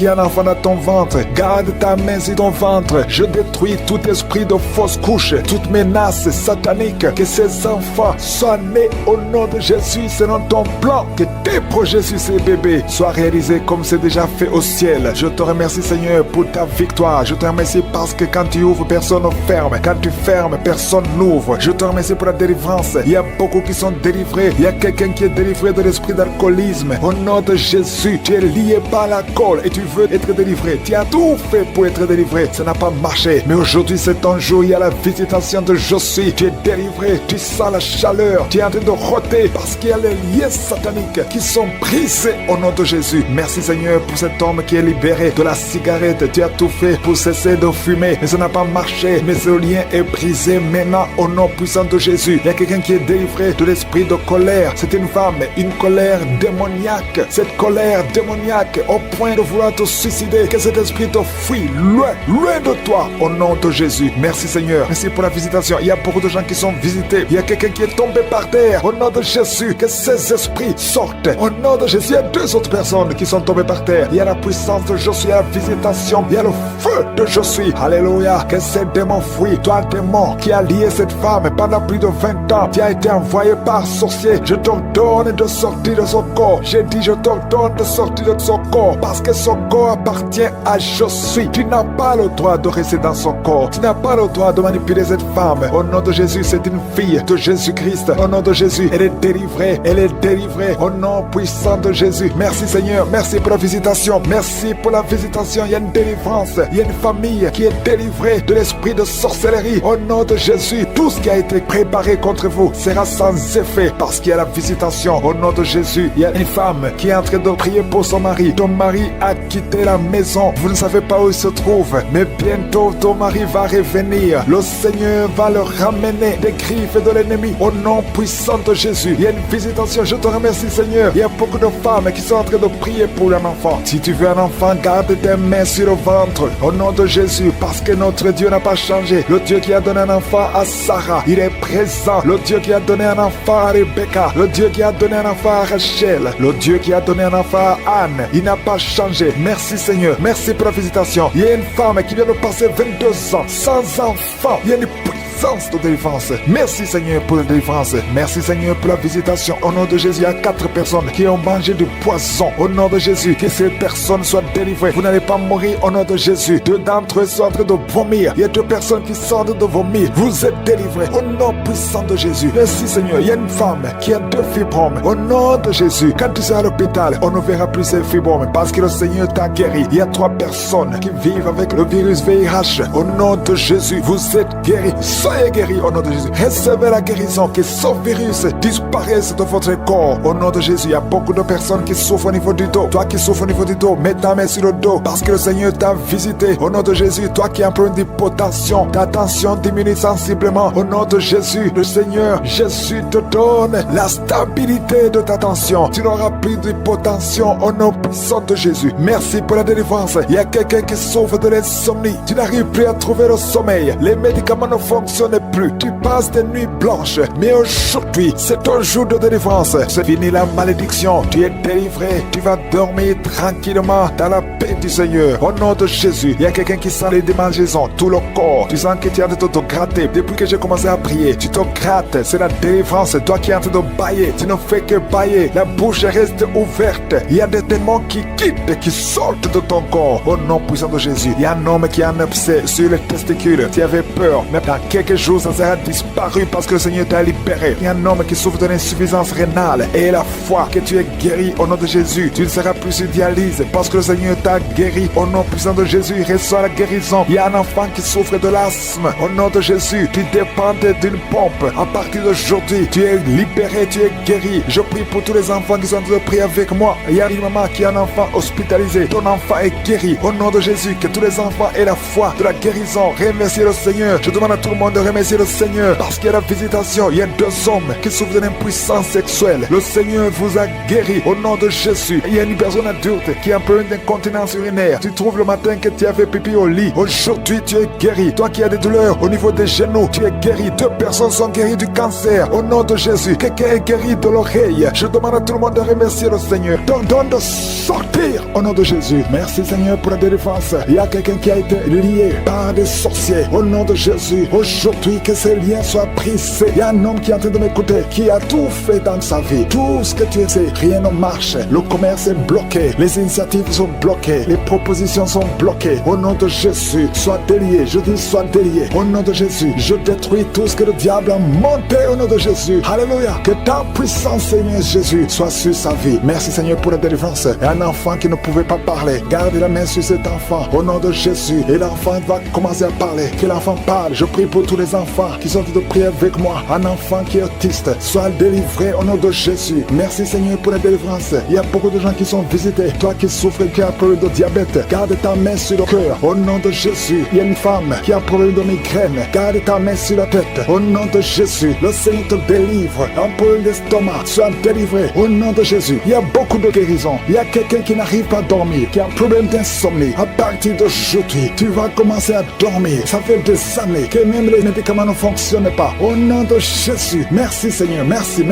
Il y a un enfant dans ton ventre. Garde ta main sur ton ventre. Je détruis tout esprit de fausse couche, toute menace satanique. Que ces enfants soient nés au nom de Jésus selon ton plan. Que tes projets sur ces bébés soient réalisés comme c'est déjà fait au ciel. Je te remercie, Seigneur, pour ta victoire. Je te remercie parce que quand tu ouvres, personne ne ferme. Quand tu fermes, personne n'ouvre. Je te remercie pour la délivrance. Il y a beaucoup qui sont délivrés. Il y a quelqu'un qui est délivré de l'esprit d'alcoolisme. Au nom de Jésus, tu es lié par l'alcool et tu veux être délivré. Tu as tout fait pour être délivré. Ça n'a pas marché. Mais aujourd'hui, c'est ton jour. Il y a la visitation de Josué. Tu es délivré. Tu sens la chaleur. Tu es en train de roter parce qu'il y a les liens sataniques qui sont brisés au nom de Jésus. Merci, Seigneur, pour cet homme qui est libéré de la cigarette. Tu as tout fait pour cesser de fumer. Mais ça n'a pas marché. Mais ce lien est brisé maintenant au nom puissant de Jésus. Il y a quelqu'un qui est délivré de l'esprit de colère. C'est une femme. Une colère démoniaque. Cette colère démoniaque au point de vouloir te suicider. Que cet esprit te fuit loin, loin de toi au nom de Jésus. Merci, Seigneur. Merci pour la visitation. Il y a beaucoup de gens qui sont visités. Il y a quelqu'un qui est tombé par terre. Au nom de Jésus, que ces esprits sortent. Au nom de Jésus, il y a 2 autres personnes qui sont tombées par terre. Il y a la puissance de Josué, il y a la visitation. Il y a le feu de Josué. Alléluia. Que ces démons fuient. Toi, démon qui a lié cette femme pendant plus de 20 ans. Tu as été envoyé par sorcier. Je t'ordonne de sortir de son corps. J'ai dit, je t'ordonne de sortir de son corps. Parce que son corps appartient à Josué. Tu n'as pas le droit de rester dans son corps. Tu n'as pas le droit de manipuler cette femme. Au nom de Jésus, c'est une fille de Jésus-Christ. Au nom de Jésus, elle est délivrée. Elle est délivrée. Au nom puissant de Jésus. Merci, Seigneur. Merci pour la visitation. Merci pour la visitation. Il y a une délivrance. Il y a une famille qui est délivrée de l'esprit de sorcellerie. Au nom de Jésus, tout ce qui a été préparé contre vous sera sans effet parce qu'il y a la visitation. Au nom de Jésus, il y a une femme qui est en train de prier pour son mari. Ton mari a quitté la maison. Vous ne savez pas où il se trouve, mais bientôt ton mari va revenir. Le Seigneur va le ramener des griffes de l'ennemi. Au nom puissant de Jésus, il y a une visitation. Je te remercie, Seigneur. Il y a beaucoup de femmes qui sont en train de prier pour un enfant. Si tu veux un enfant, garde tes mains sur le ventre. Au nom de Jésus, parce que notre Dieu n'a pas changé. Le Dieu qui a donné un enfant à Sarah, il est présent. Le Dieu qui a donné un enfant à Rebecca, le Dieu qui a donné un enfant à Rachel, le Dieu qui a donné un enfant à Anne, il n'a pas changé. Merci, Seigneur. Merci pour la visitation. Il y a une femme qui vient de passer 22 ans sans enfant. Il y a une puissance de délivrance. Merci, Seigneur, pour la délivrance. Merci, Seigneur, pour la visitation. Au nom de Jésus, il y a 4 personnes qui ont mangé du poison. Au nom de Jésus, que ces personnes soient délivrées. Vous n'allez pas mourir au nom de Jésus. 2 d'entre eux sont en train de vomir. Il y a 2 personnes qui sont en train de vomir. Vous êtes délivrés au nom puissant de Jésus. Merci, Seigneur. Il y a une femme qui a 2 fibromes. Au nom de Jésus, quand tu seras à l'hôpital, on ne verra plus ces fibromes parce que le Seigneur t'a guéri. Il y a 3 personnes qui vivent avec le virus VIH. Au nom de Jésus, vous êtes guéris. Soyez guéris au nom de Jésus. Recevez la guérison. Que ce virus disparaisse de votre corps. Au nom de Jésus, il y a beaucoup de personnes qui souffrent au niveau du dos. Toi qui souffres au niveau du dos, mets ta main sur le dos parce que le Seigneur t'a visité. Au nom de Jésus, toi qui as un problème d'hypotension, ta tension diminue sensiblement. Au nom de Jésus, le Seigneur Jésus te donne la stabilité de ta tension. Tu n'auras plus d'hypotension au nom puissant de Jésus. Merci pour la délivrance. Il y a quelqu'un qui souffre de l'insomnie. Tu n'arrives plus à trouver le sommeil. Les médicaments ne fonctionnent plus. Tu passes des nuits blanches. Mais aujourd'hui, c'est ton jour de délivrance. C'est fini la malédiction. Tu es délivré. Tu vas dormir tranquillement dans la paix du Seigneur. Au nom de Jésus, il y a quelqu'un qui sent les démangeaisons, tout le corps. Tu sens que tu es en train de te gratter. Depuis que j'ai commencé à prier, tu te grattes. C'est la délivrance. Toi qui es en train de bailler, tu ne fais que bailler. La bouche reste ouverte. Il y a des démons qui quittent, qui sortent de ton corps. Au nom puissant de Jésus, il y a un homme qui a un abcès sur les testicules. Tu avais peur, mais dans quelques jours, ça sera disparu parce que le Seigneur t'a libéré. Il y a un homme qui souffre de l'insuffisance rénale et la foi que tu es guéri au nom de Jésus. Tu ne seras plus sur dialyse parce que le Seigneur t'a guéri. Au nom puissant de Jésus, il reçoit la guérison. Il y a un enfant qui souffre de l'asthme. Au nom de Jésus, tu dépendais d'une pompe. À partir d'aujourd'hui, tu es libéré, tu es guéri. Je prie pour tous les enfants qui sont en train de prier avec moi. Il y a une maman qui a un enfant hospitalisé. Ton enfant est guéri. Au nom de Jésus, que tous les enfants aient la foi de la guérison. Remerciez le Seigneur. Je demande à tout le monde de de remercier le Seigneur parce qu'il y a la visitation. Il y a 2 hommes qui souffrent d'une impuissance sexuelle. Le Seigneur vous a guéri au nom de Jésus. Il y a une personne adulte qui a un problème d'incontinence urinaire. Tu trouves le matin que tu as fait pipi au lit. Aujourd'hui, tu es guéri. Toi qui as des douleurs au niveau des genoux, tu es guéri. 2 personnes sont guéries du cancer au nom de Jésus. Quelqu'un est guéri de l'oreille. Je demande à tout le monde de remercier le Seigneur. Donne de sortir au nom de Jésus. Merci Seigneur pour la délivrance. Il y a quelqu'un qui a été lié par des sorciers au nom de Jésus. Aujourd'hui, que ces liens soient brisés. Il y a un homme qui est en train de m'écouter, qui a tout fait dans sa vie. Tout ce que tu sais, rien ne marche. Le commerce est bloqué. Les initiatives sont bloquées. Les propositions sont bloquées. Au nom de Jésus, sois délié. Je dis sois délié. Au nom de Jésus, je détruis tout ce que le diable a monté au nom de Jésus. Alléluia. Que ta puissance, Seigneur Jésus, soit sur sa vie. Merci Seigneur pour la délivrance. Et un enfant qui ne pouvait pas parler, garde la main sur cet enfant au nom de Jésus. Et l'enfant va commencer à parler. Que l'enfant parle. Je prie pour tous les enfants qui sont en train de prier avec moi. Un enfant qui est autiste, soit délivré au nom de Jésus. Merci Seigneur pour la délivrance. Il y a beaucoup de gens qui sont visités. Toi qui souffres, qui as un problème de diabète, garde ta main sur le cœur au nom de Jésus. Il y a une femme qui a un problème de migraine, garde ta main sur la tête au nom de Jésus. Le Seigneur te délivre. Un problème d'estomac, sois délivré au nom de Jésus. Il y a beaucoup de guérisons. Il y a quelqu'un qui n'arrive pas à dormir, qui a un problème d'insomnie. À partir d'aujourd'hui, tu vas commencer à dormir. Ça fait des années que même les médicaments ne fonctionnent pas. Au nom de Jésus, merci Seigneur, merci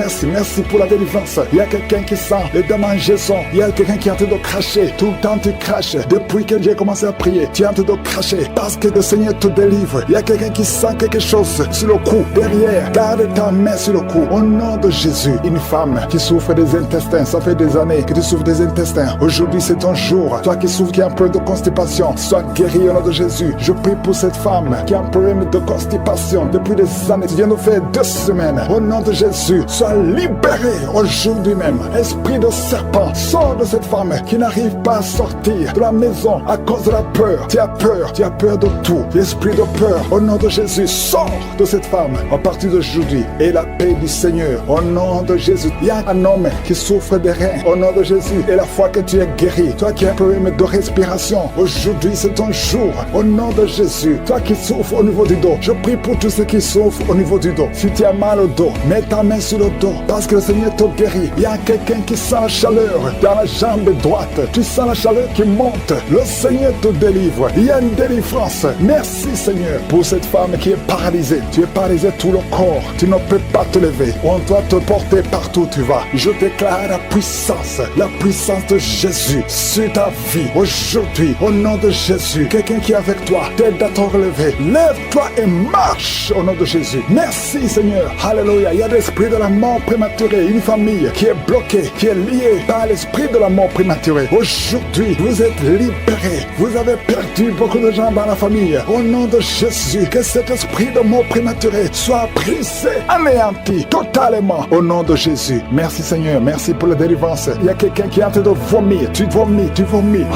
pour la délivrance. Il y a quelqu'un qui sent les démangeaisons. Il y a quelqu'un qui est en train de cracher. Tout le temps tu craches. Depuis que j'ai commencé à prier, tu es en train de cracher parce que le Seigneur te délivre. Il y a quelqu'un qui sent quelque chose sur le cou, derrière. Garde ta main sur le cou. Au nom de Jésus, une femme qui souffre des intestins, ça fait des années que tu souffres des intestins. Aujourd'hui c'est ton jour. Toi qui souffres, qui a un problème de constipation, sois guéri au nom de Jésus. Je prie pour cette femme qui a un problème de constipation depuis des années. Tu viens de faire 2 semaines. Au nom de Jésus, sois libéré aujourd'hui même. Esprit de serpent, sors de cette femme qui n'arrive pas à sortir de la maison à cause de la peur. Tu as peur de tout. Esprit de peur, au nom de Jésus, sors de cette femme à partir d'aujourd'hui. Et la paix du Seigneur, au nom de Jésus. Il y a un homme qui souffre des reins, au nom de Jésus. Et la fois que tu es guéri, toi qui as un problème de respiration, aujourd'hui c'est ton jour, au nom de Jésus. Toi qui souffres au niveau du dos, je prie pour tous ceux qui souffrent au niveau du dos. Si tu as mal au dos, mets ta main sur le dos, parce que le Seigneur te guérit. Il y a quelqu'un qui sent la chaleur dans la jambe droite. Tu sens la chaleur qui monte. Le Seigneur te délivre. Il y a une délivrance. Merci Seigneur pour cette femme qui est paralysée. Tu es paralysé tout le corps. Tu ne peux pas te lever. On doit te porter partout où tu vas. Je déclare la puissance de Jésus sur ta vie. Aujourd'hui, au nom de Jésus, quelqu'un qui est avec toi, t'aide à te relever. Lève-toi et marche au nom de Jésus. Merci Seigneur. Alléluia. Il y a l'esprit de la mort prématurée. Une famille qui est bloquée, qui est liée par l'esprit de la mort prématurée. Aujourd'hui, vous êtes libérés. Vous avez perdu beaucoup de gens dans la famille. Au nom de Jésus, que cet esprit de mort prématurée soit brisé, anéanti totalement. Au nom de Jésus. Merci Seigneur. Merci pour la délivrance. Il y a quelqu'un qui est en train de vomir. Tu vomis.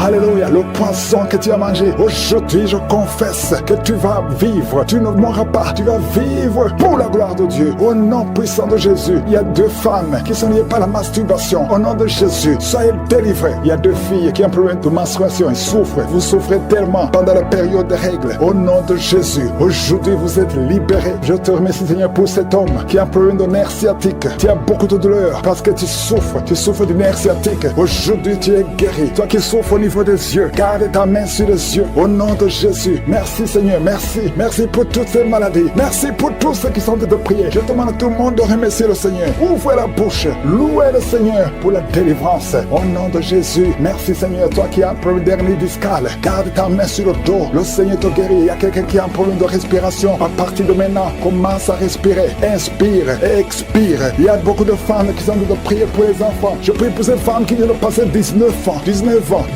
Alléluia. Le poisson que tu as mangé. Aujourd'hui, je confesse que tu vas vivre. Tu ne mourras pas. Tu vas vivre pour la gloire de Dieu. Au nom puissant de Jésus. Il y a 2 femmes qui sont liées par la masturbation. Au nom de Jésus, soyez délivrés. Il y a 2 filles qui ont un problème de menstruation. Elles souffrent. Vous souffrez tellement pendant la période des règles. Au nom de Jésus, aujourd'hui, vous êtes libérés. Je te remercie, Seigneur, pour cet homme qui a un problème de nerf sciatique. Tu as beaucoup de douleur parce que tu souffres du nerf sciatique. Aujourd'hui, tu es guéri. Toi qui souffres au niveau des yeux, garde ta main sur les yeux. Au nom de Jésus, merci Seigneur, merci pour toutes ces maladies. Merci pour tous ceux qui sont en train de prier. Je demande à tout le monde de remercier le Seigneur. Ouvrez la bouche, louez le Seigneur pour la délivrance. Au nom de Jésus, merci Seigneur. Toi qui as un problème d'hernie discale, garde ta main sur le dos. Le Seigneur te guérit. Il y a quelqu'un qui a un problème de respiration. À partir de maintenant, commence à respirer. Inspire et expire. Il y a beaucoup de femmes qui sont en train de prier pour les enfants. Je prie pour ces femmes qui viennent de passer 19 ans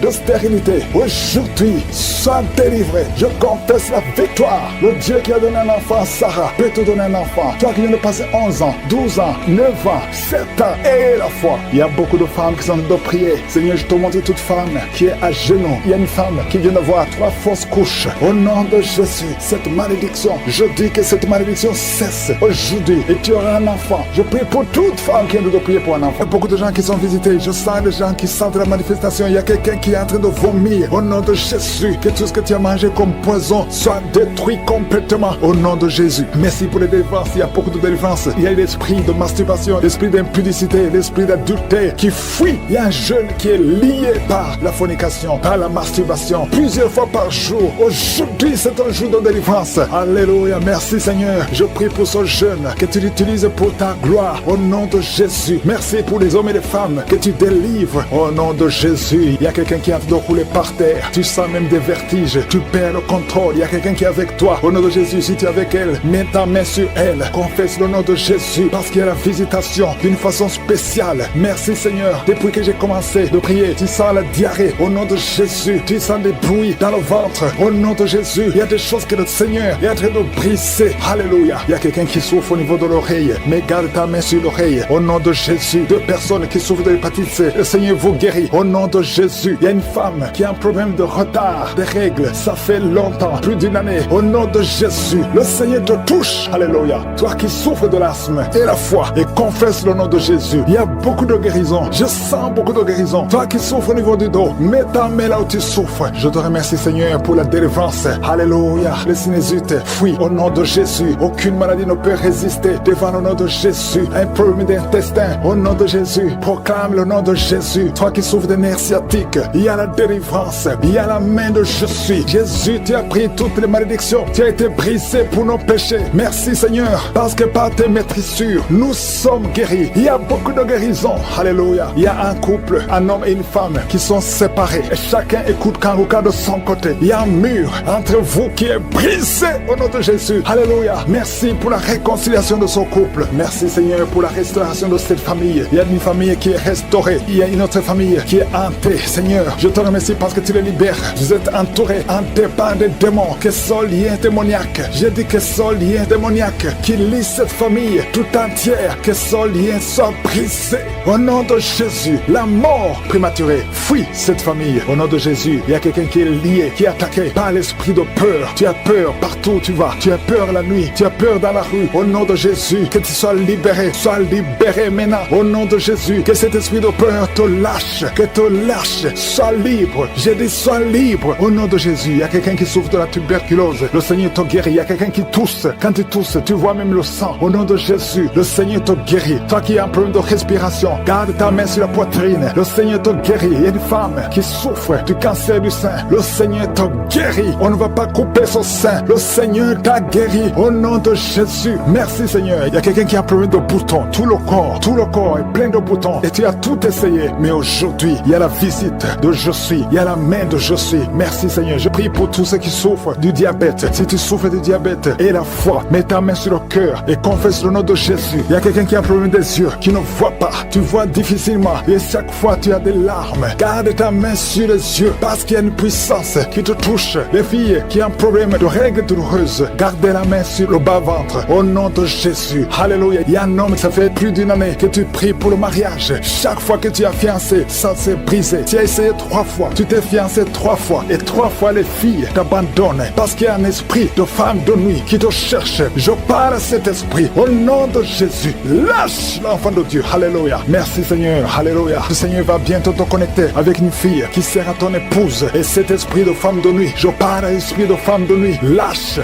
de stérilité. Aujourd'hui, sois délivré. Je confesse la victoire. Le Dieu qui a donné un enfant à Sarah peut te donner un enfant. Toi qui viens de passer 11 ans, 12 ans, 9 ans, 7 ans, et la foi. Il y a beaucoup de femmes qui sont en train de prier. Seigneur, je te montre toute femme qui est à genoux. Il y a une femme qui vient de voir 3 fausses couches. Au nom de Jésus, cette malédiction, je dis que cette malédiction cesse aujourd'hui et tu auras un enfant. Je prie pour toute femme qui vient de prier pour un enfant. Il y a beaucoup de gens qui sont visités. Je sens des gens qui sentent la manifestation. Il y a quelqu'un qui est en train de vomir. Au nom de Jésus, que tout ce que tu as mangé comme poison soit détruit complètement. maintenant, au nom de Jésus. Merci pour les délivrances. Il y a beaucoup de délivrances. Il y a l'esprit de masturbation, l'esprit d'impudicité, l'esprit d'adultère qui fuit. Il y a un jeune qui est lié par la fornication, par la masturbation, plusieurs fois par jour. Aujourd'hui, c'est un jour de délivrance. Alléluia. Merci Seigneur. Je prie pour ce jeune que tu l'utilises pour ta gloire. Au nom de Jésus. Merci pour les hommes et les femmes que tu délivres. Au nom de Jésus. Il y a quelqu'un qui est en train de rouler par terre. Tu sens même des vertiges. Tu perds le contrôle. Il y a quelqu'un qui est avec toi. Au nom de Jésus, si tu es avec elle, mets ta main sur elle. Confesse le nom de Jésus parce qu'il y a la visitation d'une façon spéciale. Merci Seigneur. Depuis que j'ai commencé de prier, tu sens la diarrhée. Au nom de Jésus, tu sens des bruits dans le ventre. Au nom de Jésus, il y a des choses que le Seigneur est en train de briser. Alléluia. Il y a quelqu'un qui souffre au niveau de l'oreille. Mais garde ta main sur l'oreille. Au nom de Jésus, deux personnes qui souffrent de l'hépatite C, le Seigneur vous guérit. Au nom de Jésus, il y a une femme qui a un problème de retard des règles. Ça fait longtemps, plus d'une année. Au nom de Jésus, le Seigneur te touche. Alléluia. Toi qui souffres de l'asthme et la foi et confesse le nom de Jésus. Il y a beaucoup de guérison. Je sens beaucoup de guérison. Toi qui souffres au niveau du dos, mets ta main là où tu souffres. Je te remercie Seigneur pour la délivrance. Alléluia. Les sinusite fuient au nom de Jésus. Aucune maladie ne peut résister devant le nom de Jésus. Un problème d'intestin au nom de Jésus. Proclame le nom de Jésus. Toi qui souffres de nerfs sciatiques, il y a la délivrance. Il y a la main de je suis. Jésus, tu as pris toutes les malédictions. Tu as été brisé pour nos péchés. Merci Seigneur. Parce que par tes maîtrissures, nous sommes guéris. Il y a beaucoup de guérison. Alléluia. Il y a un couple, un homme et une femme qui sont séparés. Et chacun écoute Kanguka de son côté. Il y a un mur entre vous qui est brisé au nom de Jésus. Alléluia. Merci pour la réconciliation de ce couple. Merci Seigneur pour la restauration de cette famille. Il y a une famille qui est restaurée. Il y a une autre famille qui est hantée. Seigneur, je te remercie parce que tu les libères. Vous êtes entourés, hantés par des démons. Que ce lien démoniaque, j'ai dit que ce lien démoniaque qui lie cette famille tout entière, que ce lien soit brisé. Au nom de Jésus, la mort prématurée fuit cette famille. Au nom de Jésus, il y a quelqu'un qui est lié, qui est attaqué par l'esprit de peur. Tu as peur partout où tu vas. Tu as peur la nuit. Tu as peur dans la rue. Au nom de Jésus, que tu sois libéré. Sois libéré maintenant. Au nom de Jésus, que cet esprit de peur te lâche. Que te lâche. Sois libre. J'ai dit sois libre. Au nom de Jésus, il y a quelqu'un qui souffre de la tuberculose. Le Seigneur te guérit. Il y a quelqu'un qui tousse. Quand tu tousses, tu vois même le sang. Au nom de Jésus, le Seigneur te guérit. Toi qui as un problème de respiration, garde ta main sur la poitrine. Le Seigneur te guérit. Il y a une femme qui souffre du cancer du sein. Le Seigneur te guérit. On ne va pas couper son sein. Le Seigneur t'a guéri. Au nom de Jésus. Merci Seigneur. Il y a quelqu'un qui a un problème de boutons. Tout le corps est plein de boutons. Et tu as tout essayé. Mais aujourd'hui, il y a la visite de je suis. Il y a la main de je suis. Merci Seigneur. Je prie pour tous ceux qui souffrent du diabète. Si tu souffres du diabète et la foi, mets ta main sur le cœur et confesse le nom de Jésus. Il y a quelqu'un qui a un problème des yeux, qui ne voit pas. Tu vois difficilement et chaque fois tu as des larmes. Garde ta main sur les yeux parce qu'il y a une puissance qui te touche. Les filles qui ont un problème de règles douloureuses, gardez la main sur le bas-ventre. Au nom de Jésus. Alléluia. Il y a un homme, ça fait plus d'une année que tu pries pour le mariage. Chaque fois que tu as fiancé, ça s'est brisé. Tu as essayé 3 fois. Tu t'es fiancé 3 fois. Et 3 fois les filles t'abandonnent parce qu'il y a un esprit de femme de nuit qui te cherche. Je parle à cet esprit. Au nom de Jésus. Lâche l'enfant de Dieu. Alléluia. Merci Seigneur. Alléluia. Le Seigneur va bientôt te connecter avec une fille qui sera ton épouse. Et cet esprit de femme de nuit, je parle à l'esprit de femme de nuit. Lâche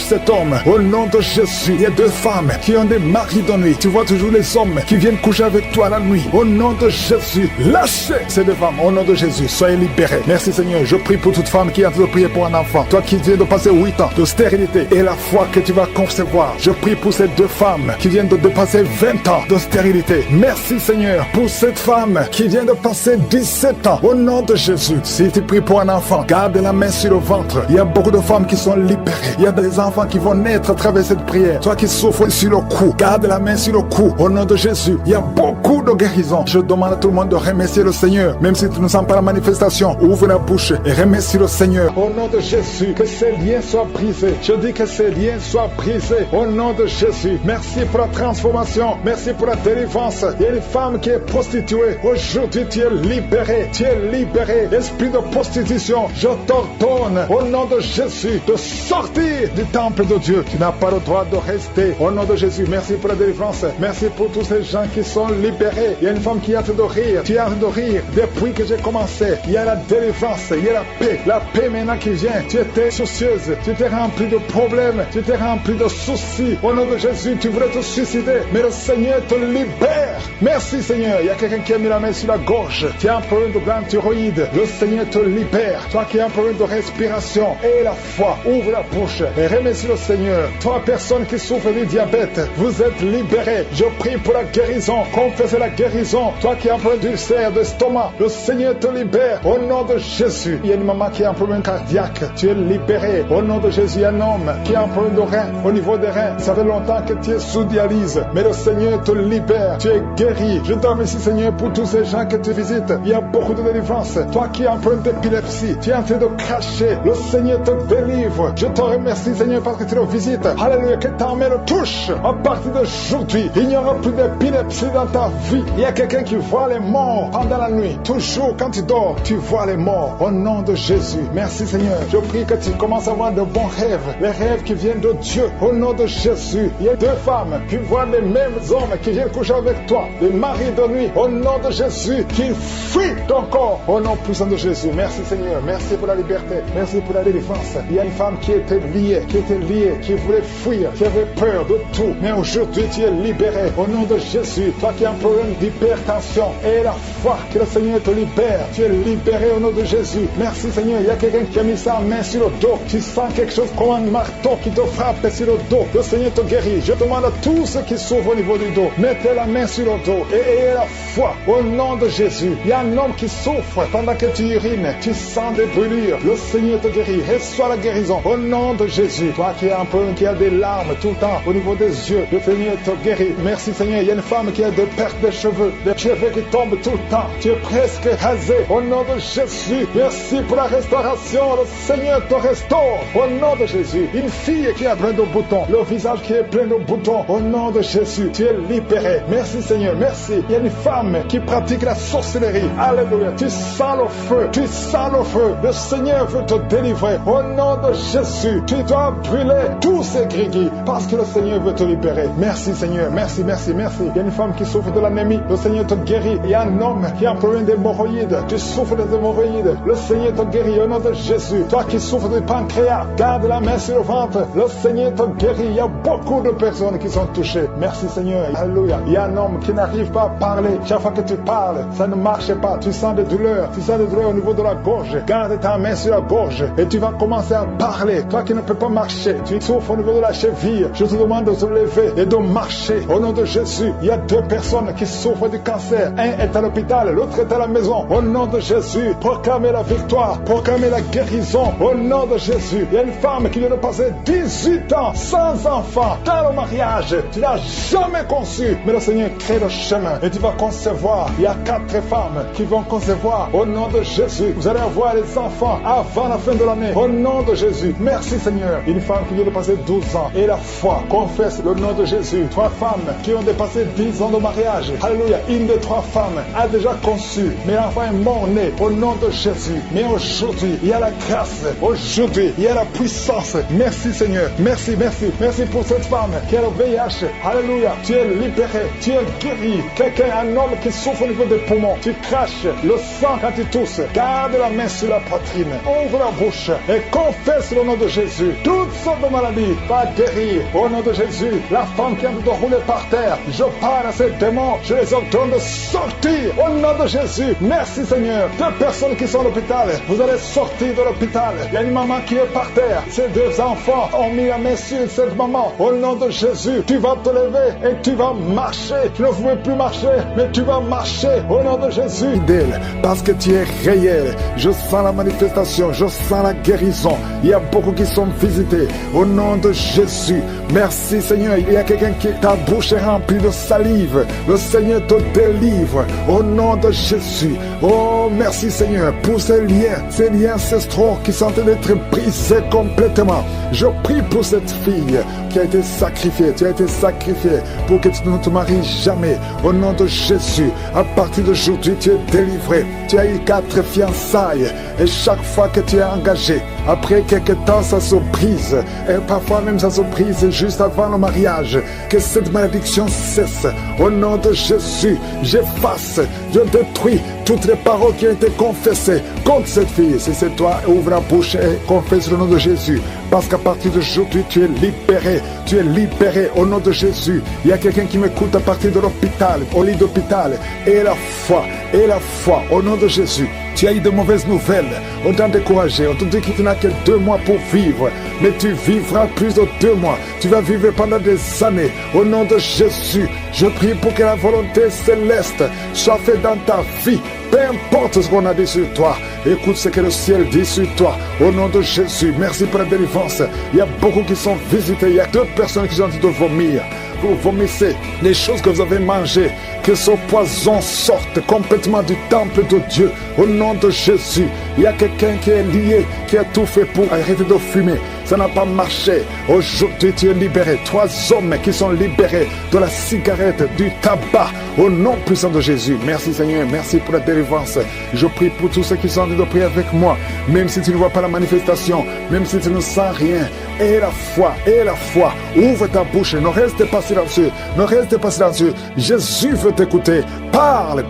cet homme. Au nom de Jésus. Il y a 2 femmes qui ont des maris de nuit. Tu vois toujours les hommes qui viennent coucher avec toi la nuit. Au nom de Jésus. Lâchez ces 2 femmes. Au nom de Jésus. Soyez libérés. Merci Seigneur. Je prie pour toute femme qui est en train de prier pour un enfant. Toi qui viens de passer 8 ans de stérilité et la foi que tu vas concevoir. Je prie pour ces 2 femmes qui viennent de passer 20 ans de stérilité. Merci Seigneur pour cette femme qui vient de passer 17 ans. Au nom de Jésus. Si tu pries pour un enfant, garde la main sur le ventre. Il y a beaucoup de femmes qui sont libérées. Il y a des enfants qui vont naître à travers cette prière. Toi qui souffres sur le cou, garde la main sur le cou. Au nom de Jésus. Il y a beaucoup de guérisons. Je demande à tout le monde de remercier le Seigneur. Même si tu ne sens pas la manifestation, ouvre la bouche et remercie le Seigneur. Au nom de Jésus, que ces liens soient brisés. Je dis que ces liens soient brisés. Au nom de Jésus. Merci pour la transformation. Merci pour la délivrance. Il y a une femme qui est prostituée. Aujourd'hui, tu es libéré. Tu es libéré. Esprit de prostitution, je t'ordonne au nom de Jésus de sortir du temple de Dieu. Tu n'as pas le droit de rester. Au nom de Jésus, merci pour la délivrance. Merci pour tous ces gens qui sont libérés. Il y a une femme qui est en train de rire. Tu es en train de rire depuis que j'ai commencé. Il y a la délivrance. Il y a la paix. La paix maintenant qui vient. Tu étais soucieuse. Tu t'es rempli de problèmes, tu étais rempli de soucis. Au nom de Jésus, tu voulais te suicider, mais le Seigneur te libère. Merci Seigneur. Il y a quelqu'un qui a mis la main sur la gorge. Tu as un problème de glande thyroïde. Le Seigneur te libère. Toi qui as un problème de respiration, et la foi, ouvre la bouche et remercie le Seigneur. Toi, personne qui souffre du diabète, vous êtes libéré. Je prie pour la guérison. Confessez la guérison. Toi qui as un problème d'ulcère, d'estomac, le Seigneur te libère. Au nom de Jésus. Il y a une maman qui a un problème cardiaque. Tu es libéré. Au nom de Jésus, il y a un homme qui a un problème de rein. Au niveau des reins, ça fait longtemps que tu es sous dialyse. Mais le Seigneur te libère. Tu es guéri. Je te remercie, Seigneur, pour tous ces gens que tu visites. Il y a beaucoup de délivrance. Toi qui as un problème d'épilepsie, tu es en train de cracher. Le Seigneur te délivre. Je te remercie, Seigneur, parce que tu le visites. Alléluia, que ta main le touche. À partir d'aujourd'hui, il n'y aura plus d'épilepsie dans ta vie. Il y a quelqu'un qui voit les morts pendant la nuit. Toujours quand tu dors, tu vois les morts. Au nom de Jésus. Merci, Seigneur. Je prie que tu commences à avoir de bons rêves. Les rêves qui viennent de Dieu. Au nom de Jésus. Il y a 2 femmes qui voient les mêmes hommes qui viennent coucher avec toi. Les maris de nuit. Au nom de Jésus. Qui fuient ton corps. Au nom puissant de Jésus. Merci, Seigneur. Merci pour la liberté. Merci pour la délivrance. Il y a une femme qui était liée, qui voulait fuir, qui avait peur de tout. Mais aujourd'hui, tu es libéré. Au nom de Jésus. Toi qui as un problème d'hypertension. Et la foi que le Seigneur te libère. Tu es libéré au nom de Jésus. Merci, Seigneur. Il y a quelqu'un qui a mis sa main sur le dos. Tu sens quelque chose comme un marteau qui te frappe sur le dos. Le Seigneur te guérit. Je demande à tous ceux qui souffrent au niveau du dos, mettez la main sur le dos et ayez la foi au nom de Jésus. Il y a un homme qui souffre pendant que tu urines. Tu sens des brûlures. Le Seigneur te guérit. Reçois la guérison au nom de Jésus. Toi qui as un problème, qui a des larmes tout le temps au niveau des yeux, le Seigneur te guérit. Merci, Seigneur. Il y a une femme qui a des pertes de cheveux, des cheveux qui tombent tout le temps. Tu es presque rasé au nom de Jésus. Merci pour la restauration. Le Seigneur te restaure au nom de Jésus. Une fille qui a plein de boutons, le visage qui est plein de boutons, au nom de Jésus, tu es libéré. Merci, Seigneur. Merci. Il y a une femme qui pratique la sorcellerie. Alléluia. Tu sens le feu. Tu sens le feu. Le Seigneur veut te délivrer au nom de Jésus. Tu dois brûler tous ces grigis parce que le Seigneur veut te libérer. Merci, Seigneur. Merci, merci, merci. Il y a une femme qui souffre de l'anémie. Le Seigneur te guérit. Il y a un homme qui a un problème d'hémorroïdes. Tu souffres des hémorroïdes. Le Seigneur te guérit au nom de Jésus. Toi qui souffres du pancréas, garde la main sur le ventre. Le Seigneur te guérit. Il y a beaucoup de personnes qui sont touchées. Merci, Seigneur. Alléluia. Il y a un homme qui n'arrive pas à parler. Chaque fois que tu parles, ça ne marche pas. Tu sens des douleurs. Tu sens des douleurs au niveau de la gorge. Garde ta main sur la gorge et tu vas commencer à parler. Toi qui ne peux pas marcher, tu souffres au niveau de la cheville. Je te demande de te lever et de marcher. Au nom de Jésus, il y a 2 personnes qui souffrent du cancer. Un est à l'hôpital, l'autre est à la maison. Au nom de Jésus, proclamez la victoire, proclamez la guérison. Au nom de Jésus, il y a une femme qui vient de passer 18 ans sans enfant dans le mariage. Tu n'as jamais conçu, mais le Seigneur crée le chemin et tu vas concevoir. Il y a 4 femmes qui vont concevoir. Au nom de Jésus, vous allez avoir les enfants avant la fin de l'année. Au nom de Jésus, merci Seigneur. Une femme qui vient de passer 12 ans et la foi confesse le nom de Jésus. 3 femmes qui ont dépassé 10 ans de mariage. Alléluia. Une des 3 femmes a déjà conçu, mais l'enfant est mort-né au nom de Jésus. Mais aujourd'hui, il y a la grâce. Aujourd'hui, il y a la puissance. Merci Seigneur. Merci, merci. Merci pour cette femme qui a le VIH. Alléluia. Tu es libéré. Tu es guéri. Quelqu'un, un homme qui souffre au niveau des poumons. Tu craches le sang quand tu tousses. Garde la main sur la poitrine. Ouvre la bouche et confesse le nom de Jésus. Toutes sortes de maladies va guérir au nom de Jésus. La femme qui a envie de rouler par terre, je parle à ces démons. Je les ordonne de sortir au nom de Jésus. Merci Seigneur. 2 personnes qui sont à l'hôpital, vous allez sortir de l'hôpital. Il y a une maman qui est par terre. Ces 2 enfants ont mis la main sur cette maman. Au nom de Jésus, tu vas te lever et tu vas marcher. Tu ne pouvais plus marcher, mais tu vas marcher au nom de Jésus. Fidèle, parce que tu es réel. Je sens la manifestation, je sens la guérison. Il y a beaucoup qui sont visités au nom de Jésus. Merci Seigneur. Il y a quelqu'un qui, ta bouche est remplie de salive. Le Seigneur te délivre au nom de Jésus. Oh, merci Seigneur pour ces liens ancestraux qui sont en train d'être brisés complètement. Je prie pour cette fille qui a été sacrifiée. Tu as été sacrifié pour que tu ne te maries jamais. Au nom de Jésus, à partir d'aujourd'hui, tu es délivré. tu as eu 4 fiançailles et chaque fois que tu es engagé, après quelques temps ça se brise et parfois même ça se brise juste avant le mariage. Que cette malédiction cesse au nom de Jésus. J'efface, je détruis toutes les paroles qui ont été confessées contre cette fille. Si c'est toi, ouvre la bouche et confesse le nom de Jésus, parce qu'à partir d'aujourd'hui tu es libéré, tu es libéré au nom de Jésus. Il y a quelqu'un qui m'écoute à partir de l'hôpital, au lit d'hôpital, et la foi au nom de Jésus. Tu as eu de mauvaises nouvelles, on t'a découragé, on te dit que tu n'as que 2 mois pour vivre, mais tu vivras plus de 2 mois, tu vas vivre pendant des années, au nom de Jésus. Je prie pour que la volonté céleste soit faite dans ta vie, peu importe ce qu'on a dit sur toi. Écoute ce que le ciel dit sur toi, au nom de Jésus. Merci pour la délivrance. Il y a beaucoup qui sont visités, il y a 2 personnes qui sont en train de vomir. Vous vomissez les choses que vous avez mangées, que ce poison sorte complètement du temple de Dieu, au nom de Jésus. Il y a quelqu'un qui est lié, qui a tout fait pour arrêter de fumer, ça n'a pas marché. Aujourd'hui tu es libéré. 3 hommes qui sont libérés de la cigarette, du tabac, au nom puissant de Jésus. Merci Seigneur, merci pour la délivrance. Je prie pour tous ceux qui sont en train de prier avec moi, même si tu ne vois pas la manifestation, même si tu ne sens rien. Et la foi, ouvre ta bouche, ne reste pas silencieux, ne reste pas silencieux. Jésus veut t'écouter. Parle,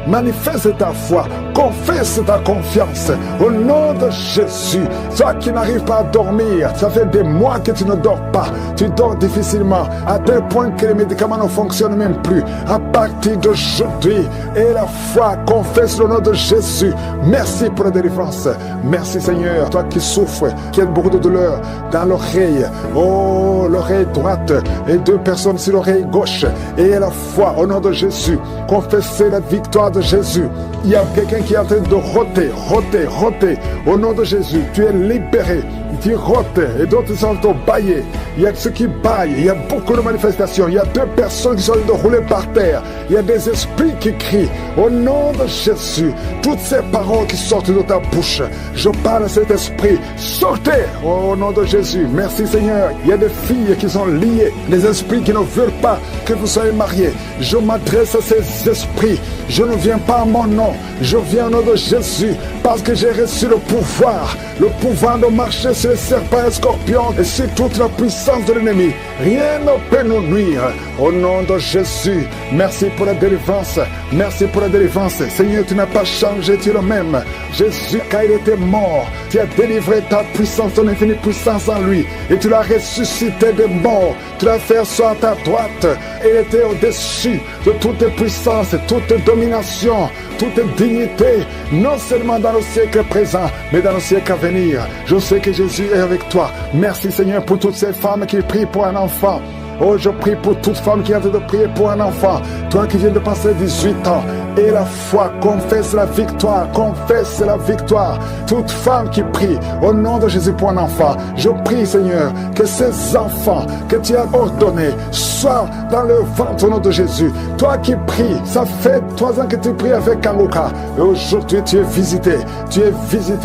manifeste ta foi, confesse ta confiance au nom de Jésus. Toi qui n'arrives pas à dormir, ça fait des mois que tu ne dors pas, tu dors difficilement, à tel point que les médicaments ne fonctionnent même plus. À partir d'aujourd'hui, et la foi, confesse le nom de Jésus. Merci pour la délivrance. Merci Seigneur. Toi qui souffres, qui as beaucoup de douleur dans l'oreille, oh, l'oreille droite, et 2 personnes sur l'oreille gauche, et la foi au nom de Jésus. Confessez la victoire de Jésus. Il y a quelqu'un qui est en train de roter au nom de Jésus. Tu es libéré, tu rotes, et d'autres sont en train de bailler. Il y a ceux qui baillent, il y a beaucoup de manifestations. Il y a 2 personnes qui sont en train de rouler par terre. Il y a des esprits qui crient au nom de Jésus. Toutes ces paroles qui sortent de ta bouche, je parle à cet esprit, sortez au nom de Jésus. Merci Seigneur. Il y a des filles qui sont liées, des esprits qui ne veulent pas que vous soyez mariés. Je m'adresse à ces esprits. Je ne viens pas à mon nom, je viens au nom de Jésus, parce que j'ai reçu le pouvoir de marcher sur les serpents et les scorpions et sur toute la puissance de l'ennemi. Rien ne peut nous nuire. Au nom de Jésus, merci pour la délivrance. Merci pour la délivrance. Seigneur, tu n'as pas changé, tu es le même. Jésus, quand il était mort, tu as délivré ta puissance, ton infinie puissance en lui, et tu l'as ressuscité des morts. Tu l'as fait asseoir à ta droite, et il était au-dessus de toute puissance, toute domination, toute dignité, non seulement dans le siècle présent, mais dans le siècle à venir. Je sais que Jésus est avec toi. Merci Seigneur pour toutes ces femmes qui prient pour un enfant. Oh, je prie pour toute femme qui a envie de prier pour un enfant. Toi qui viens de passer 18 ans, et la foi, confesse la victoire, confesse la victoire. Toute femme qui prie au nom de Jésus pour un enfant, je prie Seigneur que ces enfants que tu as ordonnés soient dans le ventre au nom de Jésus. Toi qui pries, ça fait 3 ans que tu pries avec Kangoka, et aujourd'hui tu es visité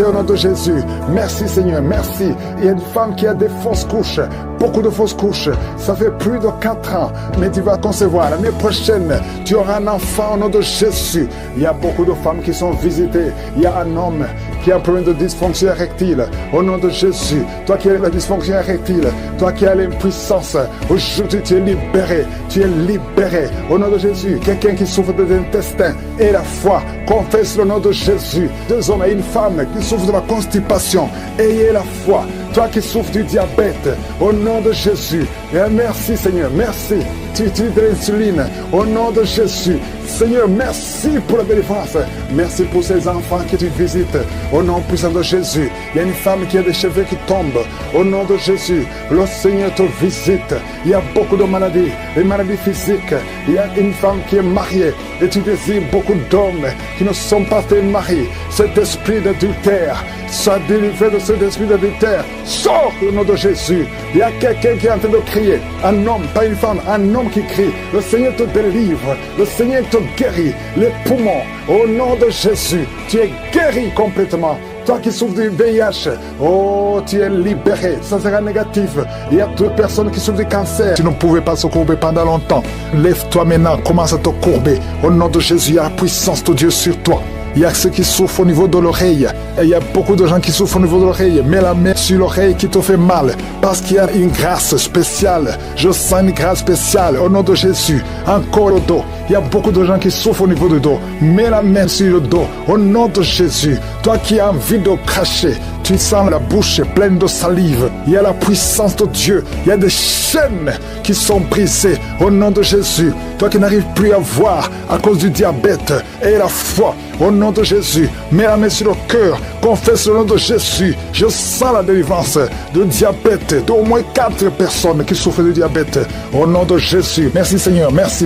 au nom de Jésus. Merci Seigneur, merci. Il y a une femme qui a des fausses couches, beaucoup de fausses couches, ça fait plus de 4 ans, mais tu vas concevoir. L'année prochaine, tu auras un enfant au nom de Jésus. Il y a beaucoup de femmes qui sont visitées. Il y a un homme qui a un problème de dysfonction érectile. Au nom de Jésus, toi qui as la dysfonction érectile, toi qui as l'impuissance, aujourd'hui tu es libéré. Tu es libéré. Au nom de Jésus, quelqu'un qui souffre de l'intestin et la foi, confesse le nom de Jésus. 2 hommes et une femme qui souffrent de la constipation, ayez la foi. Toi qui souffres du diabète, au nom de Jésus, et merci Seigneur, merci. Tu utilises de l'insuline, au nom de Jésus. Seigneur, merci pour la délivrance. Merci pour ces enfants que tu visites, au nom puissant de Jésus. Il y a une femme qui a des cheveux qui tombent, au nom de Jésus. Le Seigneur te visite. Il y a beaucoup de maladies, les maladies physiques. Il y a une femme qui est mariée, et tu désires beaucoup d'hommes qui ne sont pas tes maris. Cet esprit d'adultère, sois délivré de cet esprit d'adultère. Sors au nom de Jésus. Il y a quelqu'un qui est en train de crier. Un homme, pas une femme, un homme qui crie. Le Seigneur te délivre. Le Seigneur te guérit. Les poumons, au nom de Jésus, tu es guéri complètement. Toi qui souffres du VIH, oh, tu es libéré. Ça sera négatif. Il y a 2 personnes qui souffrent du cancer. Tu ne pouvais pas se courber pendant longtemps. Lève-toi maintenant, commence à te courber. Au nom de Jésus, il y a la puissance de Dieu sur toi. Il y a ceux qui souffrent au niveau de l'oreille. Et il y a beaucoup de gens qui souffrent au niveau de l'oreille. Mets la main sur l'oreille qui te fait mal. Parce qu'il y a une grâce spéciale. Je sens une grâce spéciale au nom de Jésus. Encore le dos. Il y a beaucoup de gens qui souffrent au niveau du dos. Mets la main sur le dos. Au nom de Jésus. Toi qui as envie de cracher. Tu sens la bouche pleine de salive. Il y a la puissance de Dieu. Il y a des chaînes qui sont brisées au nom de Jésus. Toi qui n'arrives plus à voir à cause du diabète et la foi, au nom de Jésus, mets la main sur le cœur, confesse le nom de Jésus. Je sens la délivrance de diabète, d'au moins 4 personnes qui souffrent de diabète, au nom de Jésus. Merci Seigneur, merci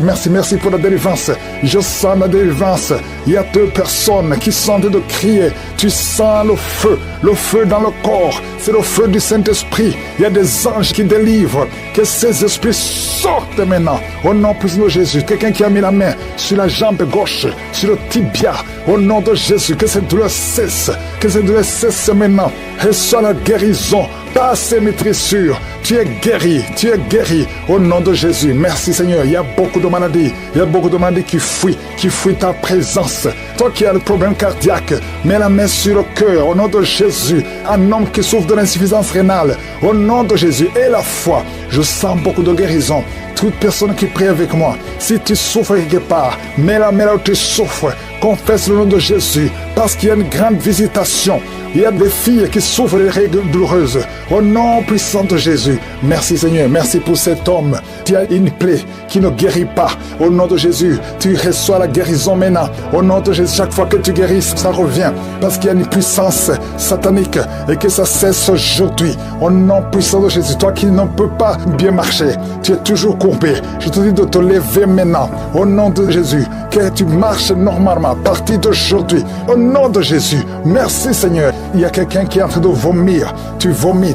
pour la délivrance. Je sens la délivrance. Il y a 2 personnes qui sont en train de crier. Tu sens le feu dans le corps. C'est le feu du Saint-Esprit. Il y a des anges qui délivrent. Que ces esprits sortent maintenant, au nom puissant de Jésus. Quelqu'un qui a mis la main sur la jambe gauche, sur le tibia, au nom de Jésus, que cette douleur cesse, maintenant. Reçois la guérison par ces maîtrissures. Tu es guéri, au nom de Jésus. Merci Seigneur. Il y a beaucoup de maladies, qui fuient ta présence. Toi qui as le problème cardiaque, mets la main sur le cœur, au nom de Jésus. Un homme qui souffre de l'insuffisance rénale, au nom de Jésus. Et la foi, je sens beaucoup de guérison. Toute personne qui prie avec moi, si tu souffres quelque part, mets la main là où tu souffres. Confesse le nom de Jésus, parce qu'il y a une grande visitation. Il y a des filles qui souffrent des règles douloureuses. Au nom puissant de Jésus. Merci Seigneur, merci pour cet homme. Tu as une plaie qui ne guérit pas. Au nom de Jésus, tu reçois la guérison maintenant. Au nom de Jésus, chaque fois que tu guéris, ça revient. Parce qu'il y a une puissance satanique et que ça cesse aujourd'hui. Au nom puissant de Jésus, toi qui ne peux pas bien marcher, tu es toujours courbé. Je te dis de te lever maintenant. Au nom de Jésus, que tu marches normalement à partir d'aujourd'hui. Au nom de Jésus, merci Seigneur. Il y a quelqu'un qui est en train de vomir. Tu vomis.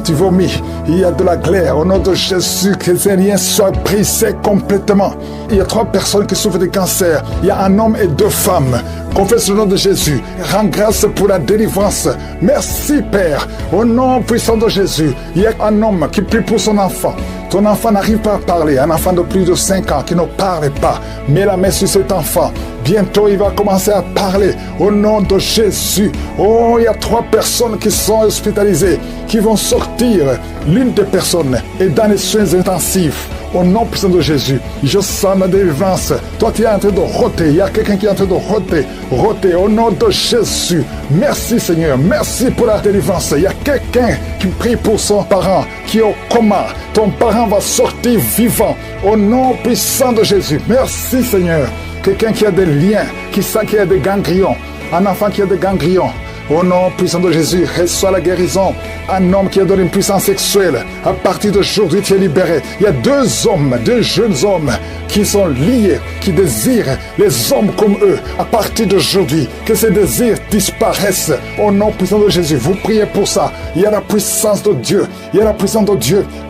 Il y a de la glaire. Au nom de Jésus, que ces liens soient brisés complètement. Il y a 3 personnes qui souffrent de cancer. Il y a un homme et 2 femmes. Confesse le nom de Jésus. Rends grâce pour la délivrance. Merci Père. Au nom puissant de Jésus. Il y a un homme qui prie pour son enfant. Ton enfant n'arrive pas à parler. Un enfant de plus de 5 ans qui ne parle pas. Mets la main sur cet enfant. Bientôt, il va commencer à parler au nom de Jésus. Oh, il y a 3 personnes qui sont hospitalisées, qui vont sortir. L'une des personnes est dans les soins intensifs. Au nom puissant de Jésus, je sens la délivrance. Toi, tu es en train de roter. Il y a quelqu'un qui est en train de roter. Au nom de Jésus. Merci Seigneur. Merci pour la délivrance. Il y a quelqu'un qui prie pour son parent qui est au coma. Ton parent va sortir vivant. Au nom puissant de Jésus. Merci Seigneur. Quelqu'un qui a des liens, qui sent qu'il y a des ganglions. Un enfant qui a des ganglions. Au nom puissant de Jésus, reçois la guérison. Un homme qui a donné une puissance sexuelle. À partir d'aujourd'hui, tu es libéré. Il y a 2 jeunes hommes qui sont liés, qui désirent les hommes comme eux. À partir d'aujourd'hui, que ces désirs disparaissent. Au nom puissant de Jésus, vous priez pour ça. Il y a la puissance de Dieu.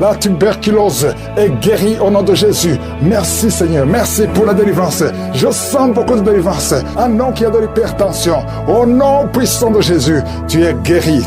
La tuberculose est guérie au nom de Jésus. Merci Seigneur. Merci pour la délivrance. Je sens beaucoup de délivrance. Un homme qui a de l'hypertension. Au nom puissant de Jésus, tu es guéri.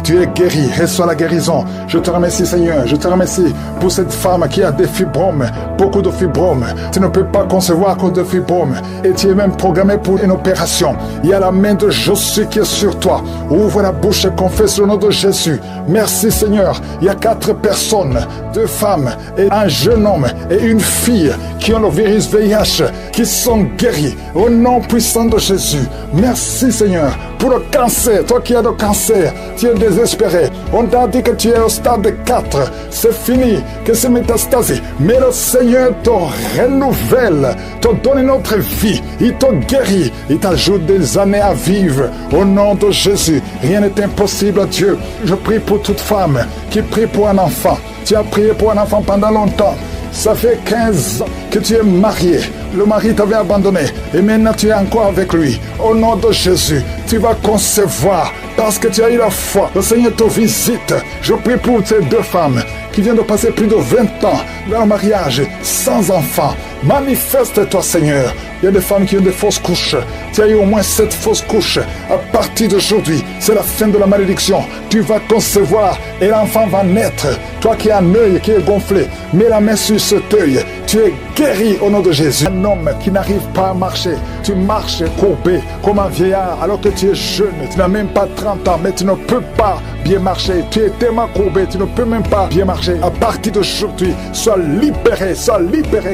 Reçois la guérison. Je te remercie Seigneur. Je te remercie pour cette femme qui a des fibromes, beaucoup de fibromes. Tu ne peux pas concevoir à cause de fibromes. Et tu es même programmé pour une opération. Il y a la main de Jésus qui est sur toi. Ouvre la bouche et confesse le nom de Jésus. Merci Seigneur. Il y a 4 personnes, 2 femmes et un jeune homme et une fille qui ont le virus VIH, qui sont guéris au nom puissant de Jésus. Merci Seigneur pour le cancer. Toi qui as le cancer, tu es désespéré. On t'a dit que tu es au stade 4. C'est fini, que c'est métastasé. Mais le Seigneur te renouvelle, te donne une autre vie. Il te guérit. Il t'ajoute des années à vivre. Au nom de Jésus, rien n'est impossible à Dieu. Je prie pour toute femme qui prie pour un enfant. Tu as prié pour un enfant pendant longtemps. Ça fait 15 ans que tu es marié. Le mari t'avait abandonné et maintenant tu es encore avec lui. Au nom de Jésus, tu vas concevoir parce que tu as eu la foi. Le Seigneur te visite. Je prie pour ces 2 femmes qui viennent de passer plus de 20 ans dans le mariage sans enfant. Manifeste-toi Seigneur. Il y a des femmes qui ont des fausses couches. Tu as eu au moins 7 fausses couches. À partir d'aujourd'hui, c'est la fin de la malédiction. Tu vas concevoir et l'enfant va naître. Toi qui as un œil qui est gonflé, mets la main sur cet œil. Tu es guéri au nom de Jésus. Un homme qui n'arrive pas à marcher, tu marches courbé comme un vieillard alors que tu es jeune. Tu n'as même pas 30 ans, mais tu ne peux pas bien marcher. Tu es tellement courbé, tu ne peux même pas bien marcher. À partir d'aujourd'hui, sois libéré,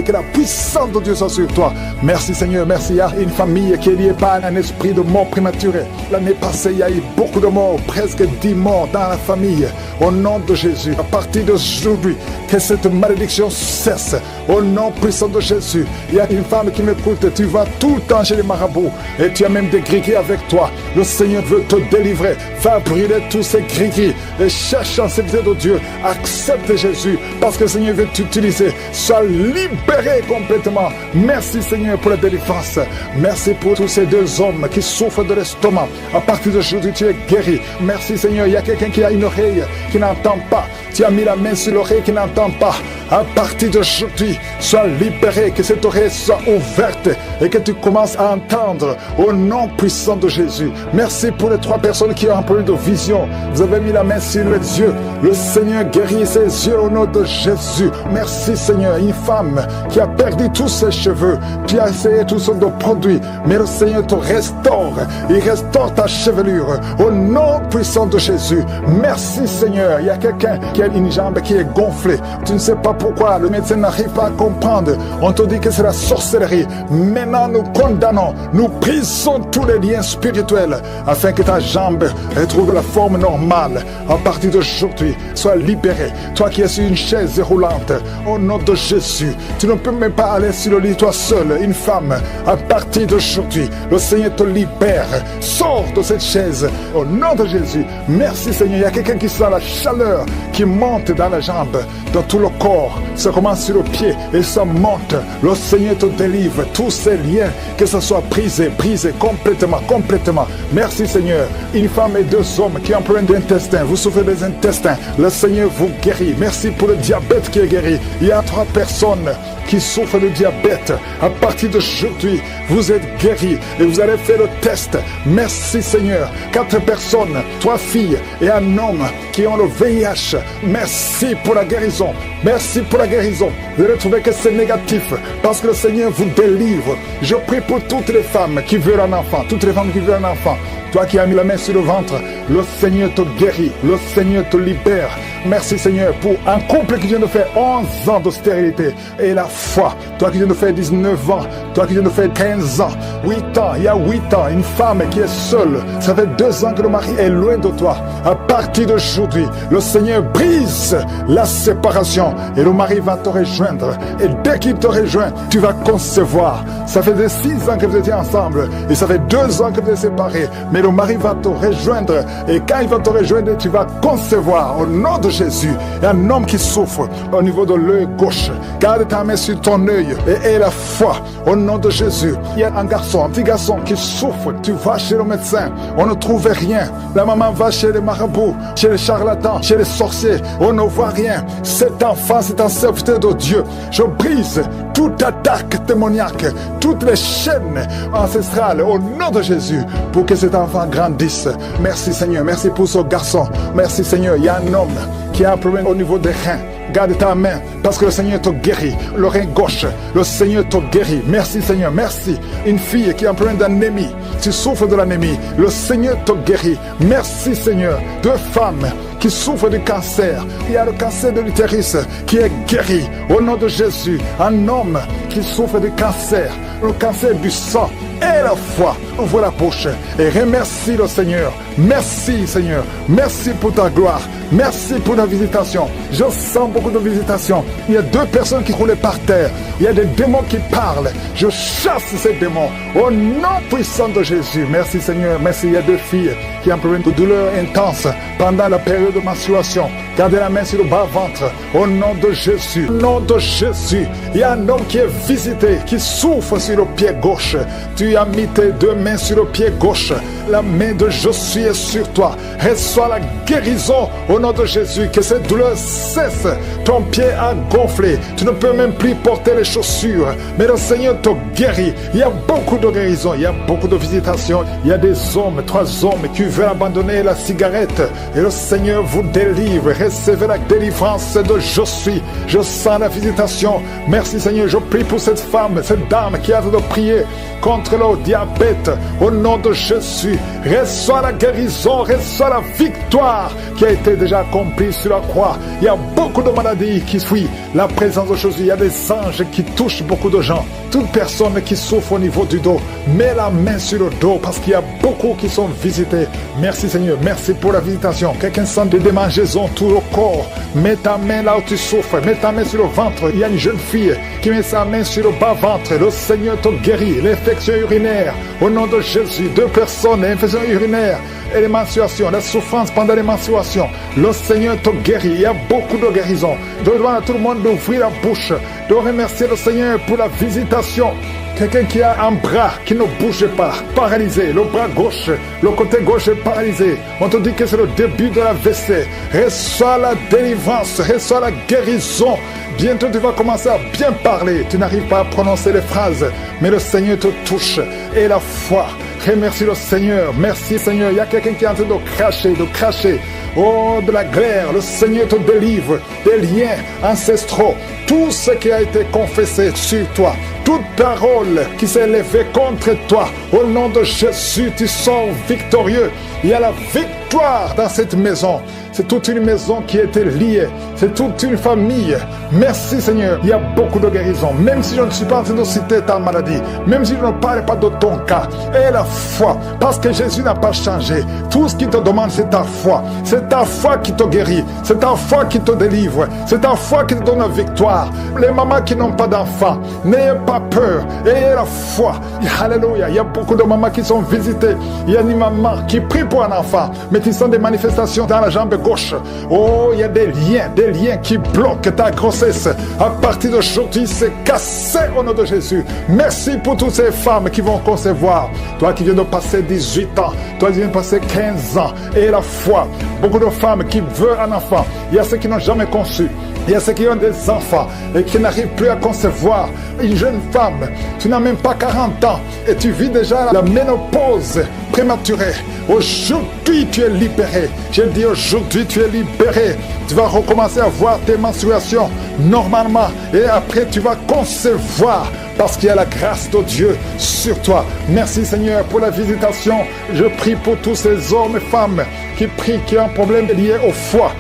que la puissance de Dieu soit sur toi. Merci Seigneur, merci. Il y a une famille qui est liée par un esprit de mort prématurée. L'année passée, il y a eu beaucoup de morts, presque 10 morts dans la famille. Au nom de Jésus, à partir d'aujourd'hui, que cette malédiction cesse. Au nom puissant de Jésus, il y a une femme qui m'écoute. Tu vas tout le temps chez les marabouts et tu as même des gris-gris avec toi. Le Seigneur veut te délivrer. Va brûler tous ces gris-gris et cherche en sécurité de Dieu. Accepte Jésus parce que le Seigneur veut t'utiliser. Sois libéré complètement. Merci Seigneur pour la délivrance. Merci pour tous ces 2 hommes qui souffrent de l'estomac. À partir d'aujourd'hui, tu es guéri. Merci Seigneur. Il y a quelqu'un qui a une oreille qui n'entend pas. Tu as mis la main sur l'oreille qui n'entend pas. À partir d'aujourd'hui, sois libéré, que cette oreille soit ouverte et que tu commences à entendre au nom puissant de Jésus. Merci pour les 3 personnes qui ont un problème de vision. Vous avez mis la main sur les yeux. Le Seigneur guérit ses yeux au nom de Jésus. Merci Seigneur. Une femme qui a perdu tous ses cheveux, qui a essayé toutes sortes de produits, mais le Seigneur te restaure. Il restaure ta chevelure au nom puissant de Jésus. Merci Seigneur. Il y a quelqu'un qui a une jambe qui est gonflée. Tu ne sais pas pourquoi. Le médecin n'arrive pas à comprendre. On te dit que c'est la sorcellerie. Maintenant, nous condamnons. Nous brisons tous les liens spirituels afin que ta jambe retrouve la forme normale. À partir d'aujourd'hui, sois libéré. Toi qui es sur une chaise roulante, au nom de Jésus, tu ne peux même pas aller sur le lit toi seul, une femme. À partir d'aujourd'hui, le Seigneur te libère. Sors de cette chaise au nom de Jésus. Merci Seigneur. Il y a quelqu'un qui sent la chaleur qui monte dans la jambe, dans tout le corps. Ça commence sur le pied et ça monte. Le Seigneur te délivre. Tous ces liens, que ce soit brisé complètement. Merci Seigneur. Une femme et 2 hommes qui ont un problème d'intestin. Vous souffrez des intestins. Le Seigneur vous guérit. Merci pour le diabète qui est guéri. Il y a 3 personnes qui souffrent de diabète. À partir d'aujourd'hui, vous êtes guéris et vous allez faire le test. Merci Seigneur. 4 personnes, 3 filles et un homme qui ont le VIH. Merci pour la guérison. Merci pour la guérison. Vous allez trouver que c'est négatif parce que le Seigneur vous délivre. Je prie pour toutes les femmes qui veulent un enfant. Toutes les femmes qui veulent un enfant. Toi qui as mis la main sur le ventre, le Seigneur te guérit. Le Seigneur te libère. Merci Seigneur pour un couple qui vient de faire 11 ans de stérilité et la foi. Toi qui viens de faire 19 ans, toi qui viens de faire 15 ans, 8 ans, il y a 8 ans, une femme qui est seule. Ça fait 2 ans que le mari est loin de toi. À partir d'aujourd'hui, le Seigneur brise la séparation et le mari va te rejoindre. Et dès qu'il te rejoint, tu vas concevoir. Ça fait 6 ans que vous étiez ensemble et ça fait 2 ans que vous êtes séparés. Mais le mari va te rejoindre et quand il va te rejoindre, tu vas concevoir au nom de Jésus. Il y a un homme qui souffre au niveau de l'œil gauche. Garde ta main sur ton œil et aie la foi au nom de Jésus. Il y a un garçon, un petit garçon qui souffre. Tu vas chez le médecin, on ne trouve rien. La maman va chez les marabouts, chez les charlatans, chez les sorciers. On ne voit rien. Cet enfant, c'est un serviteur de Dieu. Je brise toute attaque démoniaque, toutes les chaînes ancestrales au nom de Jésus pour que cet enfant grandisse. Merci Seigneur, merci pour ce garçon. Merci Seigneur, il y a un homme qui a un problème au niveau des reins. Garde ta main parce que le Seigneur te guérit. Le rein gauche, le Seigneur te guérit. Merci Seigneur, merci. Une fille qui a un problème d'anémie, tu souffres de l'anémie, le Seigneur te guérit. Merci Seigneur. 2 femmes qui souffrent de cancer. Il y a le cancer de l'utérus qui est guéri au nom de Jésus. Un homme qui souffre de cancer, le cancer du sang. Et la foi, ouvre la bouche et remercie le Seigneur. Merci Seigneur, merci pour ta gloire, merci pour la visitation. Je sens beaucoup de visitations. Il y a 2 personnes qui roulaient par terre. Il y a des démons qui parlent. Je chasse ces démons au nom puissant de Jésus. Merci Seigneur, merci. Il y a 2 filles qui ont un problème de douleur intense pendant la période de menstruation. Gardez la main sur le bas-ventre. Au nom de Jésus. Au nom de Jésus. Il y a un homme qui est visité, qui souffre sur le pied gauche. Tu as mis tes deux mains sur le pied gauche. La main de Jésus est sur toi. Reçois la guérison au nom de Jésus. Que cette douleur cesse. Ton pied a gonflé. Tu ne peux même plus porter les chaussures. Mais le Seigneur te guérit. Il y a beaucoup de guérison. Il y a beaucoup de visitations. Il y a des hommes, 3 hommes qui veulent abandonner la cigarette. Et le Seigneur vous délivre. Recevez la délivrance de je suis. Je sens la visitation. Merci Seigneur. Je prie pour cette femme, cette dame qui a de prier contre le diabète. Au nom de Jésus. Reçois la guérison. Reçois la victoire qui a été déjà accomplie sur la croix. Il y a beaucoup de maladies qui fuient la présence de Jésus. Il y a des anges qui touchent beaucoup de gens. Toute personne qui souffre au niveau du dos, mets la main sur le dos parce qu'il y a beaucoup qui sont visités. Merci Seigneur, merci pour la visitation. Quelqu'un sent des démangeaisons tout le corps. Mets ta main là où tu souffres, mets ta main sur le ventre. Il y a une jeune fille qui met sa main sur le bas-ventre. Le Seigneur te guérit. L'infection urinaire, au nom de Jésus. 2 personnes, l'infection urinaire et les menstruations, la souffrance pendant les menstruations. Le Seigneur te guérit. Il y a beaucoup de guérisons. Je demande à tout le monde d'ouvrir la bouche, de remercier le Seigneur pour la visitation. Quelqu'un qui a un bras qui ne bouge pas, paralysé, le bras gauche, le côté gauche est paralysé. On te dit que c'est le début de la WC. Reçois la délivrance, reçois la guérison. Bientôt tu vas commencer à bien parler. Tu n'arrives pas à prononcer les phrases, mais le Seigneur te touche. Et la foi, remercie le Seigneur. Merci Seigneur. Il y a quelqu'un qui est en train de cracher. Oh, de la glaire, le Seigneur te délivre des liens ancestraux. Tout ce qui a été confessé sur toi, toute parole qui s'est élevée contre toi, au nom de Jésus, tu sors victorieux. Il y a la victoire dans cette maison. C'est toute une maison qui a été liée. C'est toute une famille. Merci Seigneur. Il y a beaucoup de guérisons. Même si je ne suis pas en train de citer ta maladie, même si je ne parle pas de ton cas, et la foi, parce que Jésus n'a pas changé. Tout ce qu'il te demande, c'est ta foi. C'est ta foi qui te guérit. C'est ta foi qui te délivre. C'est ta foi qui te donne la victoire. Les mamans qui n'ont pas d'enfants, n'ayez pas peur. Ayez la foi. Alléluia. Il y a beaucoup de mamans qui sont visitées. Il y a une maman qui prie pour un enfant, mais qui sont des manifestations dans la jambe gauche. Oh, il y a des liens qui bloquent ta grossesse. À partir d'aujourd'hui, c'est cassé au nom de Jésus. Merci pour toutes ces femmes qui vont concevoir. Toi qui viens de passer 18 ans, toi qui viens de passer 15 ans, et la foi. Beaucoup de femmes qui veulent un enfant. Il y a ceux qui n'ont jamais conçu. Il y a ceux qui ont des enfants et qui n'arrivent plus à concevoir. Une jeune femme, tu n'as même pas 40 ans et tu vis déjà la ménopause prématurée. Aujourd'hui, tu es libéré. Je dis aujourd'hui, tu es libéré. Tu vas recommencer à voir tes menstruations normalement et après, tu vas concevoir parce qu'il y a la grâce de Dieu sur toi. Merci Seigneur pour la visitation. Je prie pour tous ces hommes et femmes qui prient, qui ont un problème lié au foie.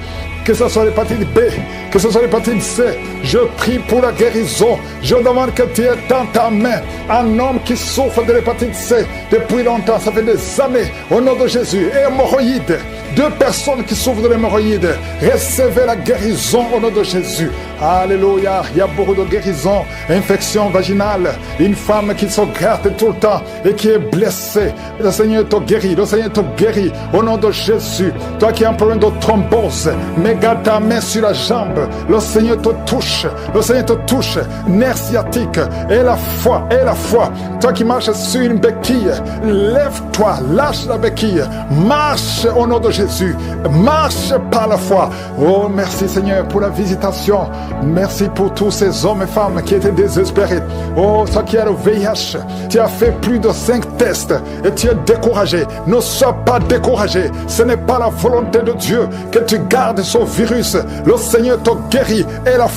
Que ce soit l'hépatite B, que ce soit l'hépatite C, je prie pour la guérison. Je demande que tu aies dans ta main un homme qui souffre de l'hépatite C depuis longtemps, ça fait des années, au nom de Jésus. Et hémorroïdes, 2 personnes qui souffrent de l'hémorroïde, recevez la guérison au nom de Jésus. Alléluia, il y a beaucoup de guérisons, infection vaginale, une femme qui se gratte tout le temps et qui est blessée. Le Seigneur te guérit, le Seigneur te guérit au nom de Jésus. Toi qui as un problème de thrombose, mets ta main sur la jambe, le Seigneur te touche, le Seigneur te touche, nerf sciatique, et la foi, toi qui marches sur une béquille, lève-toi, lâche la béquille, marche au nom de Jésus, marche par la foi. Oh merci Seigneur pour la visitation, merci pour tous ces hommes et femmes qui étaient désespérés. Oh toi qui as le VIH, tu as fait plus de 5 tests et tu es découragé. Ne sois pas découragé, ce n'est pas la volonté de Dieu que tu gardes ce virus. Le Seigneur te guérit, et la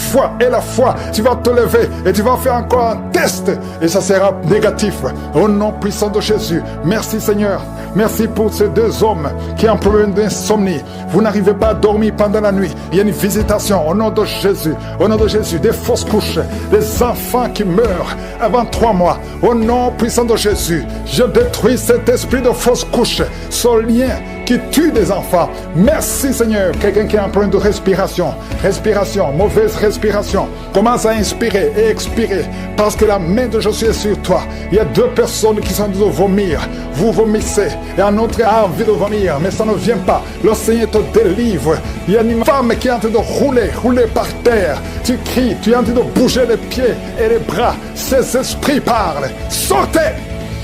foi, tu vas te lever et tu vas faire encore un test et ça sera négatif au nom puissant de Jésus. Merci Seigneur, merci pour ces 2 hommes qui ont un problème d'insomnie. Vous n'arrivez pas à dormir pendant la nuit, il y a une visitation au nom de Jésus, au nom de Jésus. Des fausses couches, des enfants qui meurent avant 3 mois, au nom puissant de Jésus. Je détruis cet esprit de fausse couche, ce lien qui tuent des enfants. Merci Seigneur. Quelqu'un qui a un problème de respiration, mauvaise respiration, commence à inspirer et expirer parce que la main de Jésus est sur toi. Il y a 2 personnes qui sont en train de vomir. Vous vomissez et un autre a envie de vomir, mais ça ne vient pas. Le Seigneur te délivre. Il y a une femme qui est en train de rouler par terre. Tu cries, tu es en train de bouger les pieds et les bras. Ces esprits parlent. Sortez!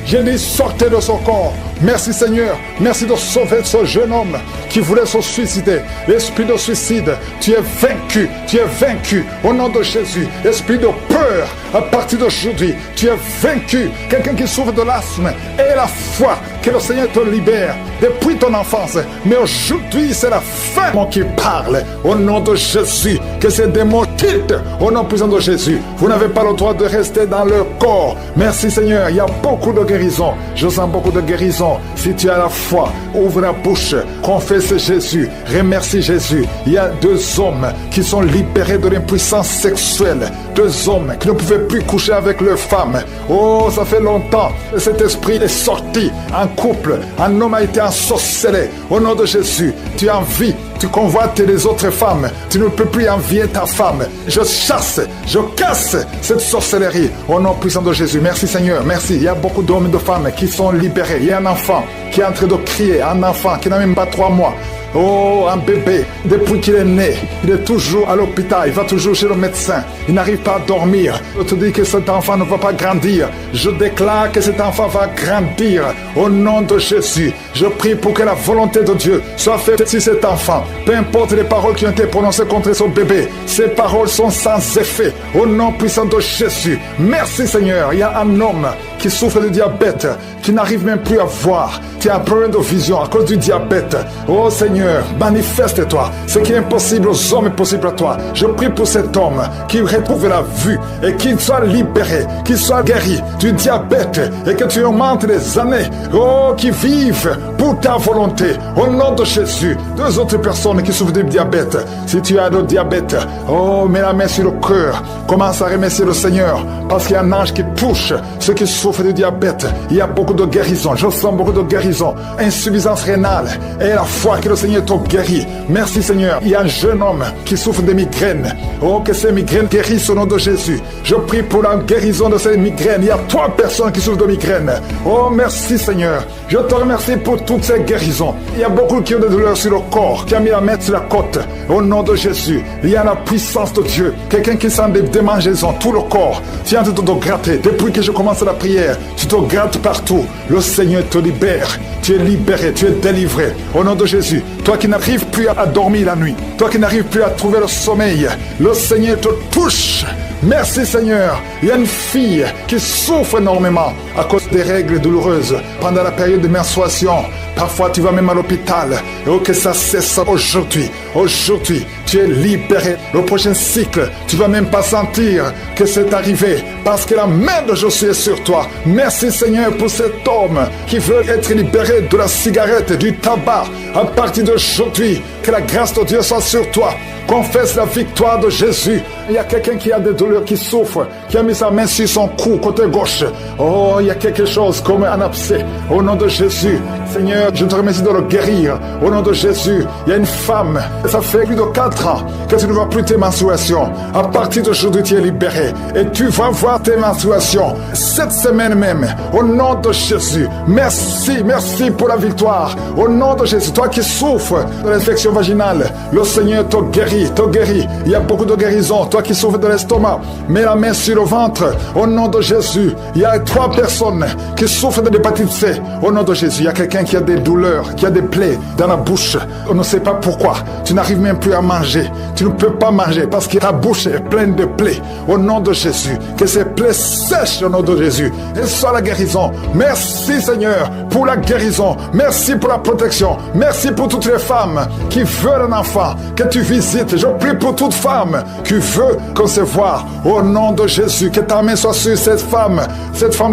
Je dis sortez de son corps. Merci Seigneur, merci de sauver ce jeune homme qui voulait se suicider. L'esprit de suicide, tu es vaincu au nom de Jésus. Esprit de peur, à partir d'aujourd'hui, tu es vaincu. Quelqu'un qui souffre de l'asthme, et la foi que le Seigneur te libère depuis ton enfance. Mais aujourd'hui, c'est la fin qui parle au nom de Jésus. Que ces démons quittent au nom puissant de Jésus. Vous n'avez pas le droit de rester dans leur corps. Merci Seigneur, il y a beaucoup de guérison. Je sens beaucoup de guérison. Si tu as la foi, ouvre la bouche, confesse Jésus, remercie Jésus. Il y a 2 hommes qui sont libérés de l'impuissance sexuelle. 2 hommes qui ne pouvaient plus coucher avec leurs femmes. Oh, ça fait longtemps que cet esprit est sorti en couple. Un homme a été ensorcelé. Au nom de Jésus, tu envies, tu convoites les autres femmes. Tu ne peux plus envier ta femme. Je chasse, je casse cette sorcellerie. Au nom puissant de Jésus. Merci Seigneur, merci. Il y a beaucoup d'hommes et de femmes qui sont libérés. Il y a un enfant qui est en train de crier, un enfant qui n'a même pas 3 mois. Oh, un bébé, depuis qu'il est né, il est toujours à l'hôpital, il va toujours chez le médecin, il n'arrive pas à dormir. Je te dis que cet enfant ne va pas grandir. Je déclare que cet enfant va grandir au nom de Jésus. Je prie pour que la volonté de Dieu soit faite sur cet enfant. Peu importe les paroles qui ont été prononcées contre ce bébé, ces paroles sont sans effet au nom puissant de Jésus. Merci Seigneur. Il y a un homme qui souffre de diabète, qui n'arrive même plus à voir. Tu as un problème de vision à cause du diabète. Oh Seigneur, manifeste-toi. Ce qui est impossible aux hommes est possible à toi. Je prie pour cet homme qui retrouve la vue et qu'il soit libéré, qu'il soit guéri du diabète et que tu augmentes les années, oh, qui vivent pour ta volonté. Au nom de Jésus, 2 autres personnes qui souffrent du diabète. Si tu as le diabète, oh, mets la main sur le cœur. Commence à remercier le Seigneur parce qu'il y a un ange qui touche ceux qui souffrent du diabète. Il y a beaucoup de guérison. Je sens beaucoup de guérison. Insuffisance rénale. Et la foi que le Seigneur te guérit. Merci Seigneur. Il y a un jeune homme qui souffre de migraines. Oh, que ces migraines guérissent au nom de Jésus. Je prie pour la guérison de ces migraines. Il y a 3 personnes qui souffrent de migraines. Oh, merci Seigneur. Je te remercie pour toutes ces guérisons. Il y a beaucoup qui ont des douleurs sur le corps, qui a mis la main sur la côte. Au nom de Jésus, il y a la puissance de Dieu. Quelqu'un qui sent des démangeaisons, tout le corps. Tu es en train de te gratter. Depuis que je commence la prière, tu te grattes partout. Le Seigneur te libère. Tu es libéré, tu es délivré. Au nom de Jésus, toi qui n'arrives plus à dormir la nuit, toi qui n'arrives plus à trouver le sommeil, le Seigneur te touche. Merci Seigneur. Il y a une fille qui souffre énormément à cause des règles douloureuses pendant la période de menstruation. Parfois tu vas même à l'hôpital. Et que ça cesse aujourd'hui. Aujourd'hui, tu es libéré. Le prochain cycle, tu vas même pas sentir que c'est arrivé parce que la main de Jésus est sur toi. Merci Seigneur pour cet homme qui veut être libéré de la cigarette, du tabac. À partir d'aujourd'hui, que la grâce de Dieu soit sur toi. Confesse la victoire de Jésus. Il y a quelqu'un qui a des douleurs, qui souffre, qui a mis sa main sur son cou, côté gauche. Oh, il y a quelque chose comme un abcès. Au nom de Jésus, Seigneur, je te remercie de le guérir. Au nom de Jésus, il y a une femme, ça fait plus de 4 ans que tu ne vois plus tes menstruations. À partir d'aujourd'hui, tu es libéré. Et tu vas voir tes menstruations cette semaine même. Au nom de Jésus, merci, merci pour la victoire. Au nom de Jésus, toi qui souffres de l'infection vaginale, le Seigneur te guérit, te guérit. Il y a beaucoup de guérisons. Toi qui souffres de l'estomac, mets la main sur le ventre. Au nom de Jésus, il y a 3 personnes qui souffrent de l'hépatite C. Au nom de Jésus, il y a quelqu'un qui a des douleurs, qui a des plaies dans la bouche. On ne sait pas pourquoi. Tu n'arrives même plus à manger. Tu ne peux pas manger parce que ta bouche est pleine de plaies. Au nom de Jésus, que ces plaies sèchent au nom de Jésus. Et soit la guérison. Merci Seigneur pour la guérison. Merci pour la protection. Merci pour toutes les femmes qui veulent un enfant, que tu visites. Je prie pour toute femme qui veut concevoir. Au nom de Jésus, que ta main soit sur cette femme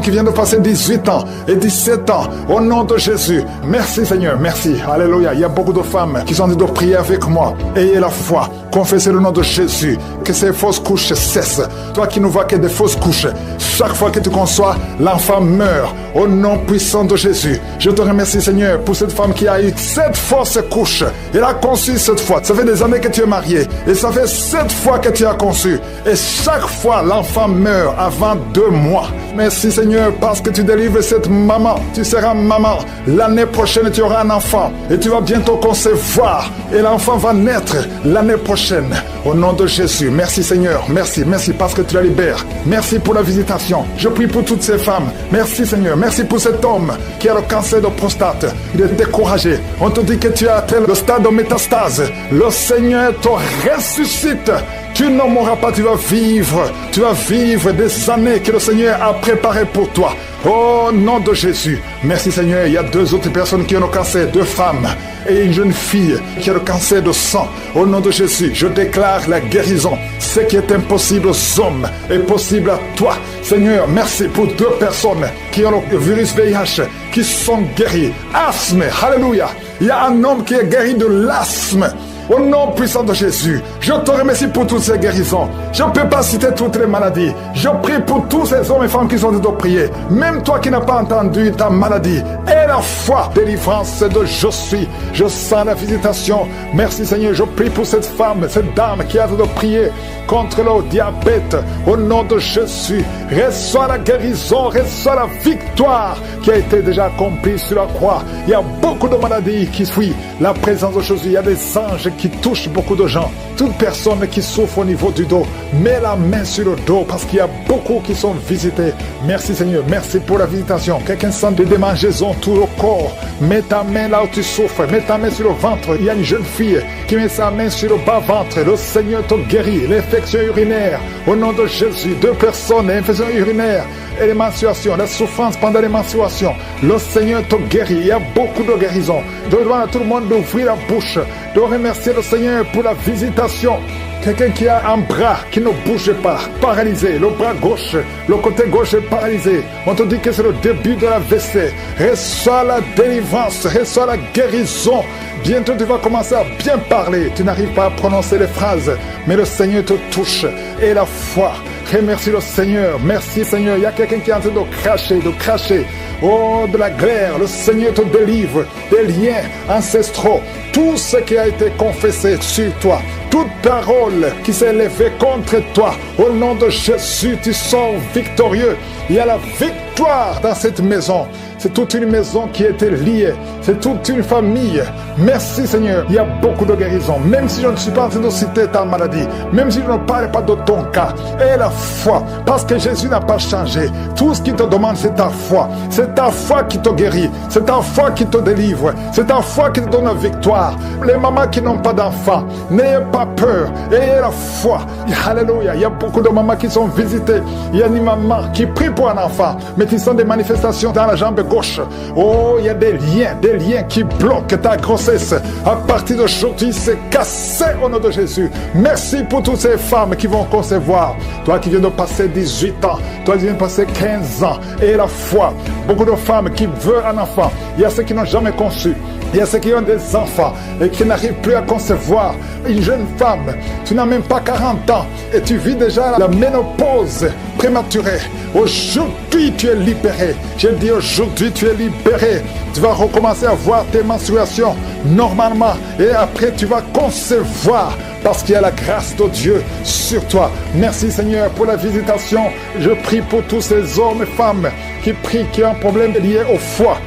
qui vient de passer 18 ans et 17 ans. Au nom de Jésus, merci Seigneur, merci. Alléluia. Il y a beaucoup de femmes qui sont en train de prier avec moi. Ayez la foi, confessez le nom de Jésus, que ces fausses couches cessent. Toi qui ne vois que des fausses couches, chaque fois que tu conçois, l'enfant meurt. Au nom puissant de Jésus, je te remercie Seigneur pour cette femme qui a eu cette fausse couche. Elle a conçu cette fois. Ça fait des années que tu es marié et ça fait 7 fois que tu as conçu. Et chaque fois, l'enfant meurt avant 2 mois. Merci Seigneur parce que tu délivres cette maman. Tu seras maman. L'année prochaine, tu auras un enfant et tu vas bientôt concevoir. Et l'enfant va naître l'année prochaine. Au nom de Jésus, merci Seigneur. Merci parce que tu la libères. Merci pour la visitation. Je prie pour toutes ces femmes. Merci Seigneur. Merci pour cet homme qui a le cancer de prostate. Il est découragé. On te dit que tu as atteint le stade de métastase. Le Seigneur te ressuscite. Tu ne mourras pas, tu vas vivre des années que le Seigneur a préparées pour toi. Au nom de Jésus, merci Seigneur. Il y a 2 autres personnes qui ont le cancer, 2 femmes et une jeune fille qui a le cancer de sang. Au nom de Jésus, je déclare la guérison. Ce qui est impossible aux hommes est possible à toi. Seigneur, merci pour 2 personnes qui ont le virus VIH, qui sont guéries. Asthme, alléluia. Il y a un homme qui est guéri de l'asthme. Au nom puissant de Jésus, je te remercie pour toutes ces guérisons. Je ne peux pas citer toutes les maladies. Je prie pour tous ces hommes et femmes qui sont en train de prier. Même toi qui n'as pas entendu ta maladie. Et la foi, délivrance de je suis. Je sens la visitation. Merci Seigneur, je prie pour cette femme, cette dame qui a en train de prier contre le diabète. Au nom de Jésus, reçois la guérison, reçois la victoire qui a été déjà accomplie sur la croix. Il y a beaucoup de maladies qui fuient la présence de Jésus. Il y a des anges qui touchent beaucoup de gens. Toute personne qui souffre au niveau du dos, mets la main sur le dos parce qu'il y a beaucoup qui sont visités. Merci Seigneur, merci pour la visitation. Quelqu'un sent des démangeaisons tout le corps, mets ta main là où tu souffres, mets ta main sur le ventre. Il y a une jeune fille qui met sa main sur le bas-ventre. Le Seigneur te guérit. L'infection urinaire, au nom de Jésus. 2 personnes, l'infection urinaire et les menstruations, la souffrance pendant les menstruations. Le Seigneur te guérit. Il y a beaucoup de guérisons. Je demande à tout le monde d'ouvrir la bouche, de remercier le Seigneur pour la visitation. Quelqu'un qui a un bras qui ne bouge pas, paralysé, le bras gauche, le côté gauche est paralysé. On te dit que c'est le début de la WC. Reçois la délivrance, reçois la guérison. Bientôt tu vas commencer à bien parler. Tu n'arrives pas à prononcer les phrases, mais le Seigneur te touche. Et la foi, remercie le Seigneur. Merci Seigneur. Il y a quelqu'un qui est en train de cracher. Oh, de la glaire, le Seigneur te délivre des liens ancestraux. Tout ce qui a été confessé sur toi, toute parole qui s'est élevée contre toi, au nom de Jésus, tu sors victorieux. Il y a la victoire dans cette maison. C'est toute une maison qui a été liée. C'est toute une famille. Merci Seigneur. Il y a beaucoup de guérisons. Même si je ne suis pas en train de citer ta maladie, même si je ne parle pas de ton cas, et la foi, parce que Jésus n'a pas changé. Tout ce qu'il te demande, c'est ta foi. C'est ta foi qui te guérit. C'est ta foi qui te délivre. C'est ta foi qui te donne la victoire. Les mamans qui n'ont pas d'enfants, n'ayez pas peur. Ayez la foi. Alléluia. Il y a beaucoup de mamans qui sont visitées. Il y a une maman qui prie pour un enfant, mais qui sont des manifestations dans la jambe gauche. Oh, il y a des liens qui bloquent ta grossesse. À partir d'aujourd'hui, c'est cassé au nom de Jésus. Merci pour toutes ces femmes qui vont concevoir. Toi qui viens de passer 18 ans, toi qui viens de passer 15 ans, et la foi. Beaucoup de femmes qui veulent un enfant. Il y a ceux qui n'ont jamais conçu. Il y a ceux qui ont des enfants et qui n'arrivent plus à concevoir. Une jeune femme, tu n'as même pas 40 ans et tu vis déjà la ménopause prématurée. Aujourd'hui, tu es libéré. Je dis aujourd'hui, tu es libéré. Tu vas recommencer à voir tes menstruations normalement et après, tu vas concevoir parce qu'il y a la grâce de Dieu sur toi. Merci Seigneur pour la visitation. Je prie pour tous ces hommes et femmes qui prient, qui ont un problème lié au foie.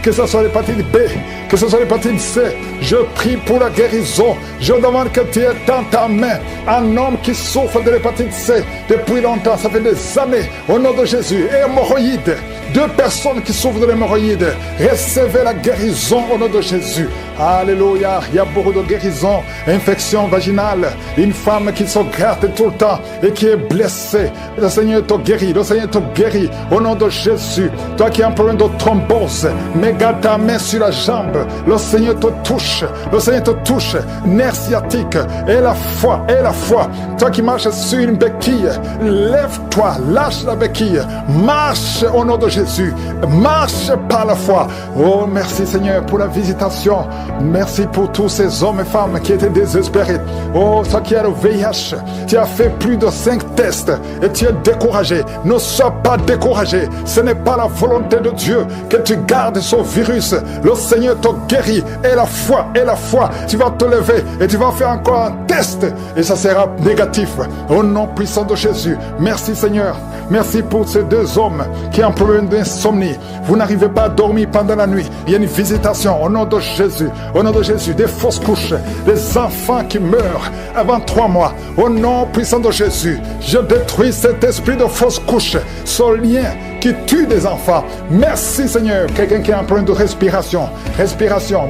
Que ce soit l'hépatite B, que ce soit l'hépatite C, je prie pour la guérison. Je demande que tu aies dans ta main un homme qui souffre de l'hépatite C depuis longtemps, ça fait des années, au nom de Jésus. Et hémorroïdes, 2 personnes qui souffrent de l'hémorroïde, recevez la guérison au nom de Jésus. Alléluia. Il y a beaucoup de guérisons, infections vaginales. Une femme qui se gratte tout le temps et qui est blessée. Le Seigneur te guérit. Le Seigneur te guérit. Au nom de Jésus. Toi qui as un problème de thrombose, mets ta main sur la jambe. Le Seigneur te touche. Le Seigneur te touche. Nerf sciatique. Et la foi. Et la foi. Toi qui marches sur une béquille, lève-toi. Lâche la béquille. Marche au nom de Jésus. Marche par la foi. Oh, merci Seigneur pour la visitation. Merci pour tous ces hommes et femmes qui étaient désespérés. Oh, toi qui as le VIH, tu as fait plus de 5 tests et tu es découragé. Ne sois pas découragé. Ce n'est pas la volonté de Dieu que tu gardes ce virus. Le Seigneur te guérit. Et la foi, tu vas te lever et tu vas faire encore un test et ça sera négatif. Au nom puissant de Jésus. Merci Seigneur. Merci pour ces 2 hommes qui ont un problème d'insomnie. Vous n'arrivez pas à dormir pendant la nuit. Il y a une visitation au nom de Jésus. Au nom de Jésus, des fausses couches, des enfants qui meurent avant 3 mois. Au nom puissant de Jésus, je détruis cet esprit de fausses couches, ce lien qui tue des enfants. Merci Seigneur. Quelqu'un qui a un problème de respiration,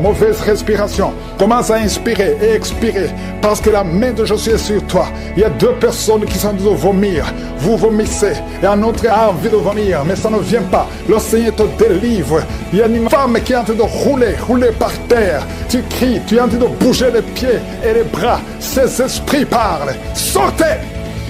mauvaise respiration, commence à inspirer et expirer parce que la main de Jésus est sur toi. Il y a 2 personnes qui sont en train de vomir. Vous vomissez et un autre a envie de vomir, mais ça ne vient pas. Le Seigneur te délivre. Il y a une femme qui est en train de rouler par terre. Tu cries, tu es en train de bouger les pieds et les bras. Ces esprits parlent. Sortez!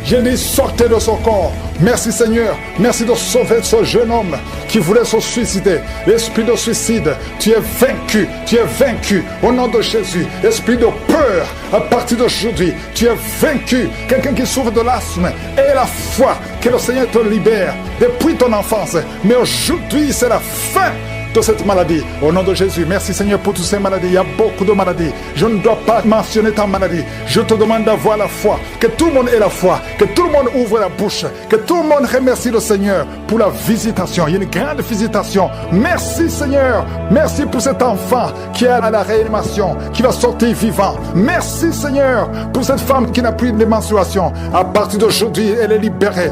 Je dis sortez de son corps. Merci Seigneur. Merci de sauver ce jeune homme qui voulait se suicider. L'esprit de suicide, tu es vaincu. Tu es vaincu au nom de Jésus. Esprit de peur, à partir d'aujourd'hui, tu es vaincu. Quelqu'un qui souffre de l'asthme, et la foi que le Seigneur te libère depuis ton enfance. Mais aujourd'hui, c'est la fin de cette maladie. Au nom de Jésus, merci Seigneur pour toutes ces maladies. Il y a beaucoup de maladies. Je ne dois pas mentionner ta maladie. Je te demande d'avoir la foi. Que tout le monde ait la foi. Que tout le monde ouvre la bouche. Que tout le monde remercie le Seigneur pour la visitation. Il y a une grande visitation. Merci Seigneur. Merci pour cet enfant qui est à la réanimation, qui va sortir vivant. Merci Seigneur pour cette femme qui n'a plus de menstruation. À partir d'aujourd'hui, elle est libérée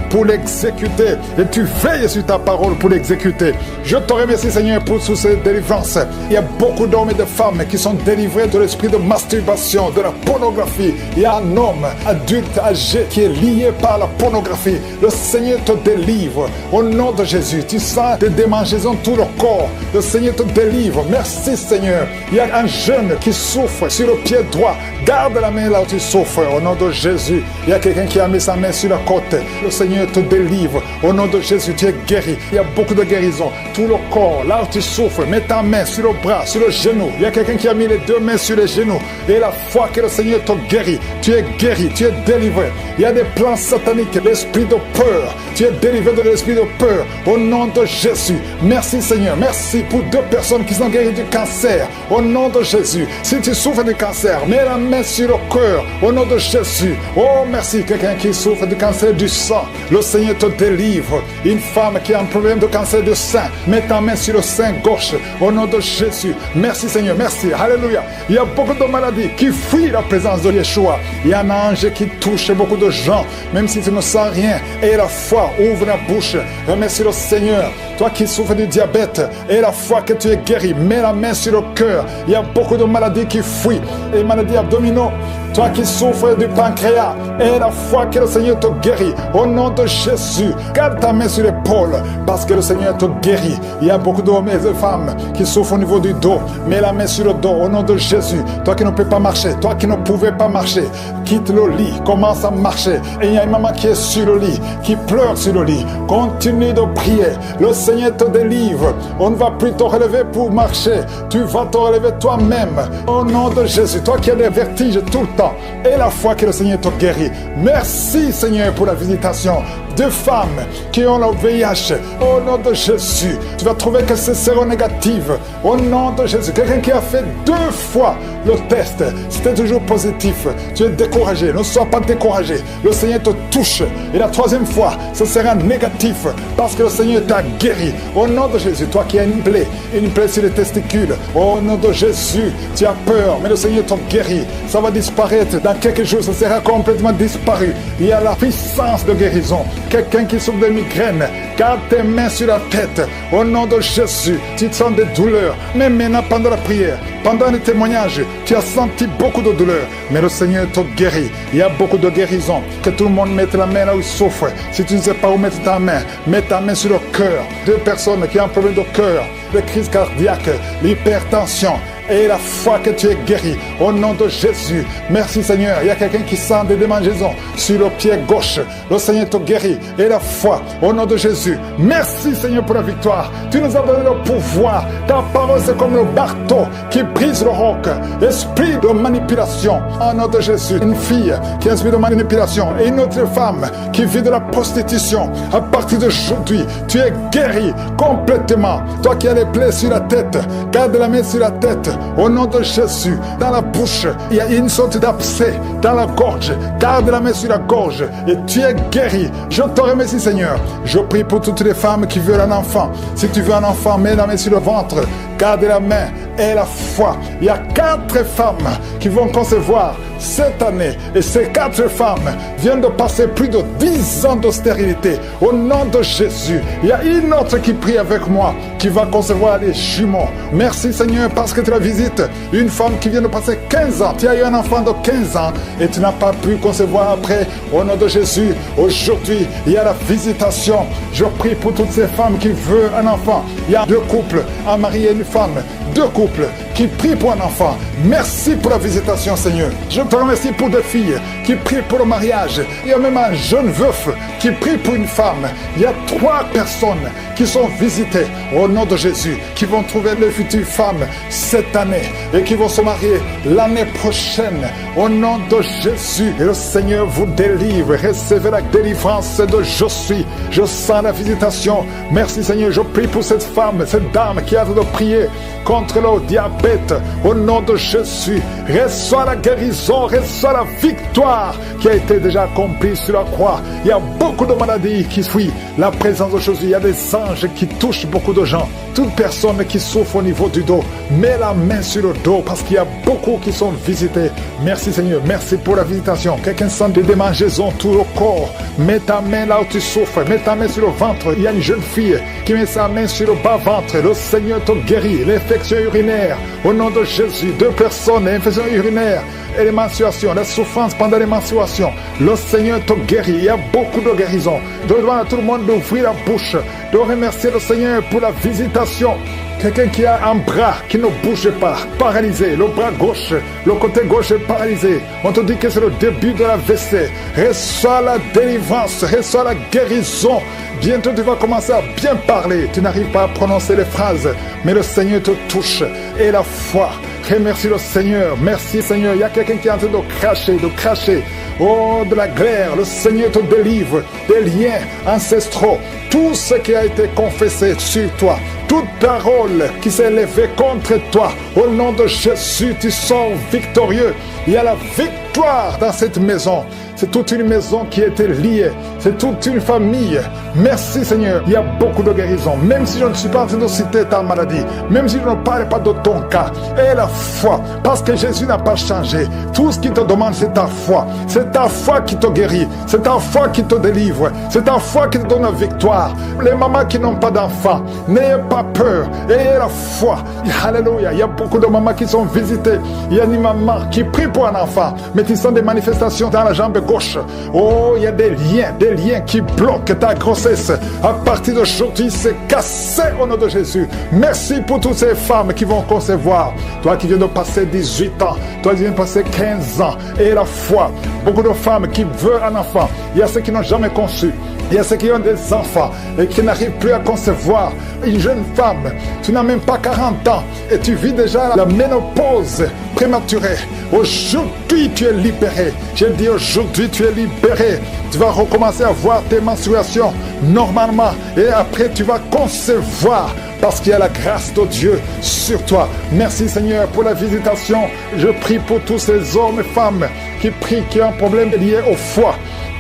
pour l'exécuter. Et tu veilles sur ta parole pour l'exécuter. Je te remercie Seigneur pour toutes ces délivrances. Il y a beaucoup d'hommes et de femmes qui sont délivrés de l'esprit de masturbation, de la pornographie. Il y a un homme adulte âgé qui est lié par la pornographie. Le Seigneur te délivre au nom de Jésus. Tu sens des démangeaisons tout le corps. Le Seigneur te délivre. Merci Seigneur. Il y a un jeune qui souffre sur le pied droit. Garde la main là où tu souffres au nom de Jésus. Il y a quelqu'un qui a mis sa main sur la côte. Le Seigneur te délivre au nom de Jésus. Tu es guéri. Il y a beaucoup de guérisons. Tout le corps. Là où tu souffres, mets ta main sur le bras, sur le genou. Il y a quelqu'un qui a mis les 2 mains sur les genoux. Et la foi que le Seigneur te guérit. Tu es guéri, tu es délivré. Il y a des plans sataniques, l'esprit de peur. Tu es délivré de l'esprit de peur. Au nom de Jésus. Merci Seigneur. Merci pour 2 personnes qui sont guéries du cancer. Au nom de Jésus. Si tu souffres du cancer, mets la main sur le cœur. Au nom de Jésus. Oh merci. Quelqu'un qui souffre du cancer du sang. Le Seigneur te délivre. Une femme qui a un problème de cancer du sein. Mets ta main sur le sein gauche, au nom de Jésus. Merci Seigneur, merci, alléluia. Il y a beaucoup de maladies qui fuient la présence de Yeshua. Il y a un ange qui touche beaucoup de gens, même si tu ne sens rien. Et la foi, ouvre la bouche, remercie le Seigneur. Toi qui souffres du diabète, et la foi que tu es guéri, mets la main sur le cœur. Il y a beaucoup de maladies qui fuient, et maladies abdominaux. Toi qui souffres du pancréas, et la foi que le Seigneur te guérit, au nom de Jésus. Garde ta main sur l'épaule, parce que le Seigneur te guérit. Il y a beaucoup d'hommes et de femmes qui souffrent au niveau du dos. Mets la main sur le dos, au nom de Jésus. Toi qui ne peux pas marcher, toi qui ne pouvais pas marcher, quitte le lit, commence à marcher. Et il y a une maman qui est sur le lit, qui pleure sur le lit. Continue de prier. Le Seigneur te délivre. On ne va plus te relever pour marcher. Tu vas te relever toi-même. Au nom de Jésus. Toi qui as des vertiges tout le temps. Et la foi que le Seigneur te guérit. Merci Seigneur pour la visitation. 2 femmes qui ont le VIH. Au nom de Jésus. Tu vas trouver que c'est séronégatif. Au nom de Jésus. Quelqu'un qui a fait 2 fois le test. C'était toujours positif. Tu es découragé. Ne sois pas découragé. Le Seigneur te touche. Et la 3e fois, ce sera négatif. Parce que le Seigneur t'a guéri. Au nom de Jésus. Toi qui as une plaie sur les testicules. Au nom de Jésus. Tu as peur. Mais le Seigneur te guérit. Ça va disparaître. Dans quelques jours, ça sera complètement disparu. Il y a la puissance de guérison. Quelqu'un qui souffre de migraine. Garde tes mains sur la tête. Au nom de Jésus, tu sens des douleurs. Mais maintenant, pendant la prière, pendant le témoignage, tu as senti beaucoup de douleurs. Mais le Seigneur te guérit. Il y a beaucoup de guérison. Que tout le monde mette la main là où il souffre. Si tu ne sais pas où mettre ta main, mets ta main sur le cœur. 2 personnes qui ont un problème de cœur, de crise cardiaque, l'hypertension. Et la foi que tu es guéri, au nom de Jésus. Merci Seigneur. Il y a quelqu'un qui sent des démangeaisons sur le pied gauche. Le Seigneur te guérit. Et la foi, au nom de Jésus. Merci Seigneur pour la victoire. Tu nous as donné le pouvoir. Ta parole c'est comme le marteau qui brise le roc. Esprit de manipulation, au nom de Jésus. Une fille qui a un esprit de manipulation et une autre femme qui vit de la prostitution. À partir d'aujourd'hui, tu es guéri complètement. Toi qui as les plaies sur la tête, garde la main sur la tête. Au nom de Jésus, dans la bouche, il y a une sorte d'abcès dans la gorge. Garde la main sur la gorge et tu es guéri. Je te remercie Seigneur. Je prie pour toutes les femmes qui veulent un enfant. Si tu veux un enfant, mets la main sur le ventre. Garde la main et la foi. Il y a 4 femmes qui vont concevoir cette année. Et ces 4 femmes viennent de passer plus de 10 ans de stérilité. Au nom de Jésus, il y a une autre qui prie avec moi, qui va concevoir les jumeaux. Merci Seigneur parce que tu la visites. Une femme qui vient de passer 15 ans. Tu as eu un enfant de 15 ans et tu n'as pas pu concevoir après. Au nom de Jésus, aujourd'hui, il y a la visitation. Je prie pour toutes ces femmes qui veulent un enfant. Il y a 2 couples, un mari et une femme. 2 couples qui prient pour un enfant. Merci pour la visitation Seigneur. Je te remercie pour 2 filles qui prient pour le mariage. Il y a même un jeune veuf qui prie pour une femme. Il y a 3 personnes qui sont visitées au nom de Jésus, qui vont trouver leur future femme cette année et qui vont se marier l'année prochaine au nom de Jésus. Et le Seigneur vous délivre. Recevez la délivrance de je suis. Je sens la visitation. Merci Seigneur. Je prie pour cette femme, cette dame qui a de prier contre le diabète au nom de Jésus. Reçois la guérison, reçois la victoire qui a été déjà accomplie sur la croix. Il y a beaucoup de maladies qui fuient la présence de Jésus. Il y a des anges qui touchent beaucoup de gens. Toute personne qui souffre au niveau du dos, mets la main sur le dos parce qu'il y a beaucoup qui sont visités. Merci Seigneur, merci pour la visitation. Quelqu'un sent des démangeaisons tout le corps. Mets ta main là où tu souffres, mets ta main sur le ventre. Il y a une jeune fille qui met sa main sur le bas-ventre. Le Seigneur te guérit. L'infection urinaire, au nom de Jésus. 2 personnes, l'infection urinaire et les menstruations, la souffrance pendant les menstruations. Le Seigneur te guérit. Il y a beaucoup de guérison. Je demande à tout le monde d'ouvrir la bouche, de remercier le Seigneur pour la visitation. Quelqu'un qui a un bras qui ne bouge pas, paralysé, le bras gauche, le côté gauche est paralysé. On te dit que c'est le début de la l'AVC. Reçois la délivrance, reçois la guérison. Bientôt tu vas commencer à bien parler. Tu n'arrives pas à prononcer les phrases, mais le Seigneur te touche. Et la foi, remercie le Seigneur. Merci Seigneur. Il y a quelqu'un qui est en train de cracher. Oh, de la glaire, le Seigneur te délivre des liens ancestraux. Tout ce qui a été confessé sur toi, toute parole qui s'est élevée contre toi, au nom de Jésus, tu sors victorieux. Il y a la victoire dans cette maison. C'est toute une maison qui était liée. C'est toute une famille. Merci Seigneur. Il y a beaucoup de guérison. Même si je ne suis pas en train de citer ta maladie, même si je ne parle pas de ton cas, et la foi, parce que Jésus n'a pas changé. Tout ce qu'il te demande, c'est ta foi. C'est ta foi qui te guérit. C'est ta foi qui te délivre. C'est ta foi qui te donne la victoire. Les mamans qui n'ont pas d'enfants, n'ayez pas peur. Ayez la foi. Alléluia. Il y a beaucoup de mamans qui sont visitées. Il y a une maman qui prie pour un enfant, mais qui sont des manifestations dans la jambe gauche. Oh, il y a des liens qui bloquent ta grossesse. À partir d'aujourd'hui, c'est cassé au nom de Jésus. Merci pour toutes ces femmes qui vont concevoir. Toi qui viens de passer 18 ans, toi qui viens de passer 15 ans, et la foi. Beaucoup de femmes qui veulent un enfant. Il y a ceux qui n'ont jamais conçu. Il y a ceux qui ont des enfants et qui n'arrivent plus à concevoir. Une jeune femme, tu n'as même pas 40 ans et tu vis déjà la ménopause prématurée. Aujourd'hui, tu es libéré. Je dis aujourd'hui, tu es libéré. Tu vas recommencer à voir tes menstruations normalement et après, tu vas concevoir parce qu'il y a la grâce de Dieu sur toi. Merci Seigneur pour la visitation. Je prie pour tous ces hommes et femmes qui prient, qui ont un problème lié au foie.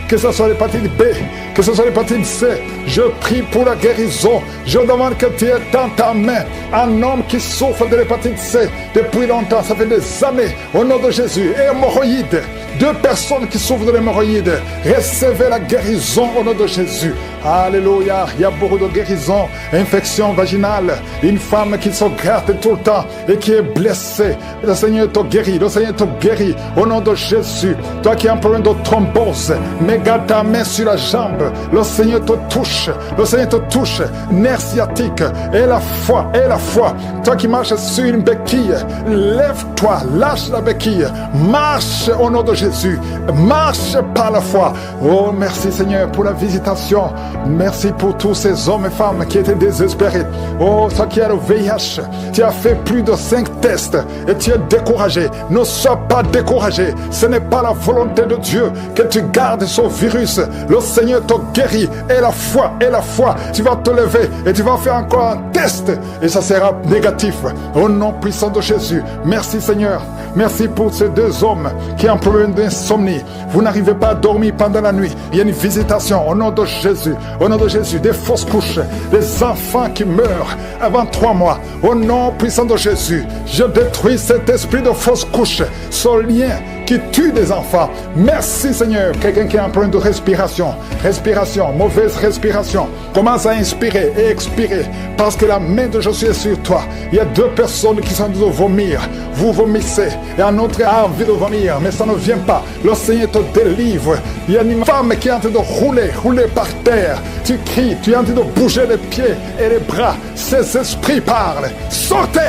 Que ce soit l'hépatite B, que ce soit l'hépatite C, je prie pour la guérison. Je demande que tu aies dans ta main un homme qui souffre de l'hépatite C depuis longtemps, ça fait des années, au nom de Jésus. Et hémorroïdes, 2 personnes qui souffrent de l'hémorroïde, recevez la guérison au nom de Jésus. Alléluia. Il y a beaucoup de guérisons, infection vaginale, une femme qui se gratte tout le temps et qui est blessée. Le Seigneur te guérit, le Seigneur te guérit au nom de Jésus. Toi qui as un problème de thrombose, mets ta main sur la jambe, le Seigneur te touche, le Seigneur te touche. Nerf sciatique, et la foi, et la foi. Toi qui marches sur une béquille, lève-toi, lâche la béquille, marche au nom de Jésus, marche par la foi. Oh, merci Seigneur pour la visitation. Merci pour tous ces hommes et femmes qui étaient désespérés. Oh, toi qui as le VIH, tu as fait plus de 5 tests et tu es découragé. Ne sois pas découragé. Ce n'est pas la volonté de Dieu que tu gardes ce virus. Le Seigneur te guérit. Et la foi, et la foi. Tu vas te lever et tu vas faire encore un test et ça sera négatif. Au nom puissant de Jésus. Merci Seigneur. Merci pour ces 2 hommes qui ont un problème d'insomnie. Vous n'arrivez pas à dormir pendant la nuit. Il y a une visitation au nom de Jésus. Au nom de Jésus, des fausses couches, des enfants qui meurent avant 3 mois. Au nom puissant de Jésus, je détruis cet esprit de fausse couche, ce lien qui tue des enfants. Merci Seigneur. Quelqu'un qui a un problème de respiration, mauvaise respiration, commence à inspirer et expirer parce que la main de Jésus est sur toi. Il y a 2 personnes qui sont en train de vomir. Vous vomissez et un autre a envie de vomir, mais ça ne vient pas. Le Seigneur te délivre. Il y a une femme qui est en train de rouler par terre. Tu cries, tu es en train de bouger les pieds et les bras. Ces esprits parlent. Sortez!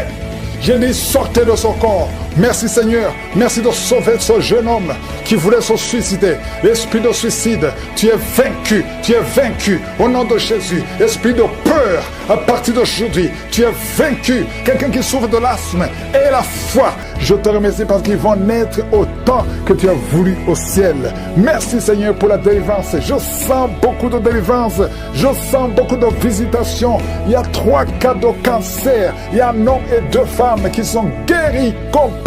Je dis sortez de son corps. Merci Seigneur, merci de sauver ce jeune homme qui voulait se suicider. L'esprit de suicide, tu es vaincu au nom de Jésus. Esprit de peur, à partir d'aujourd'hui, tu es vaincu. Quelqu'un qui souffre de l'asthme et la foi, je te remercie parce qu'ils vont naître au temps que tu as voulu au ciel. Merci Seigneur pour la délivrance. Je sens beaucoup de délivrance, je sens beaucoup de visitations. Il y a 3 cas de cancer, il y a un homme et 2 femmes qui sont guéris complètement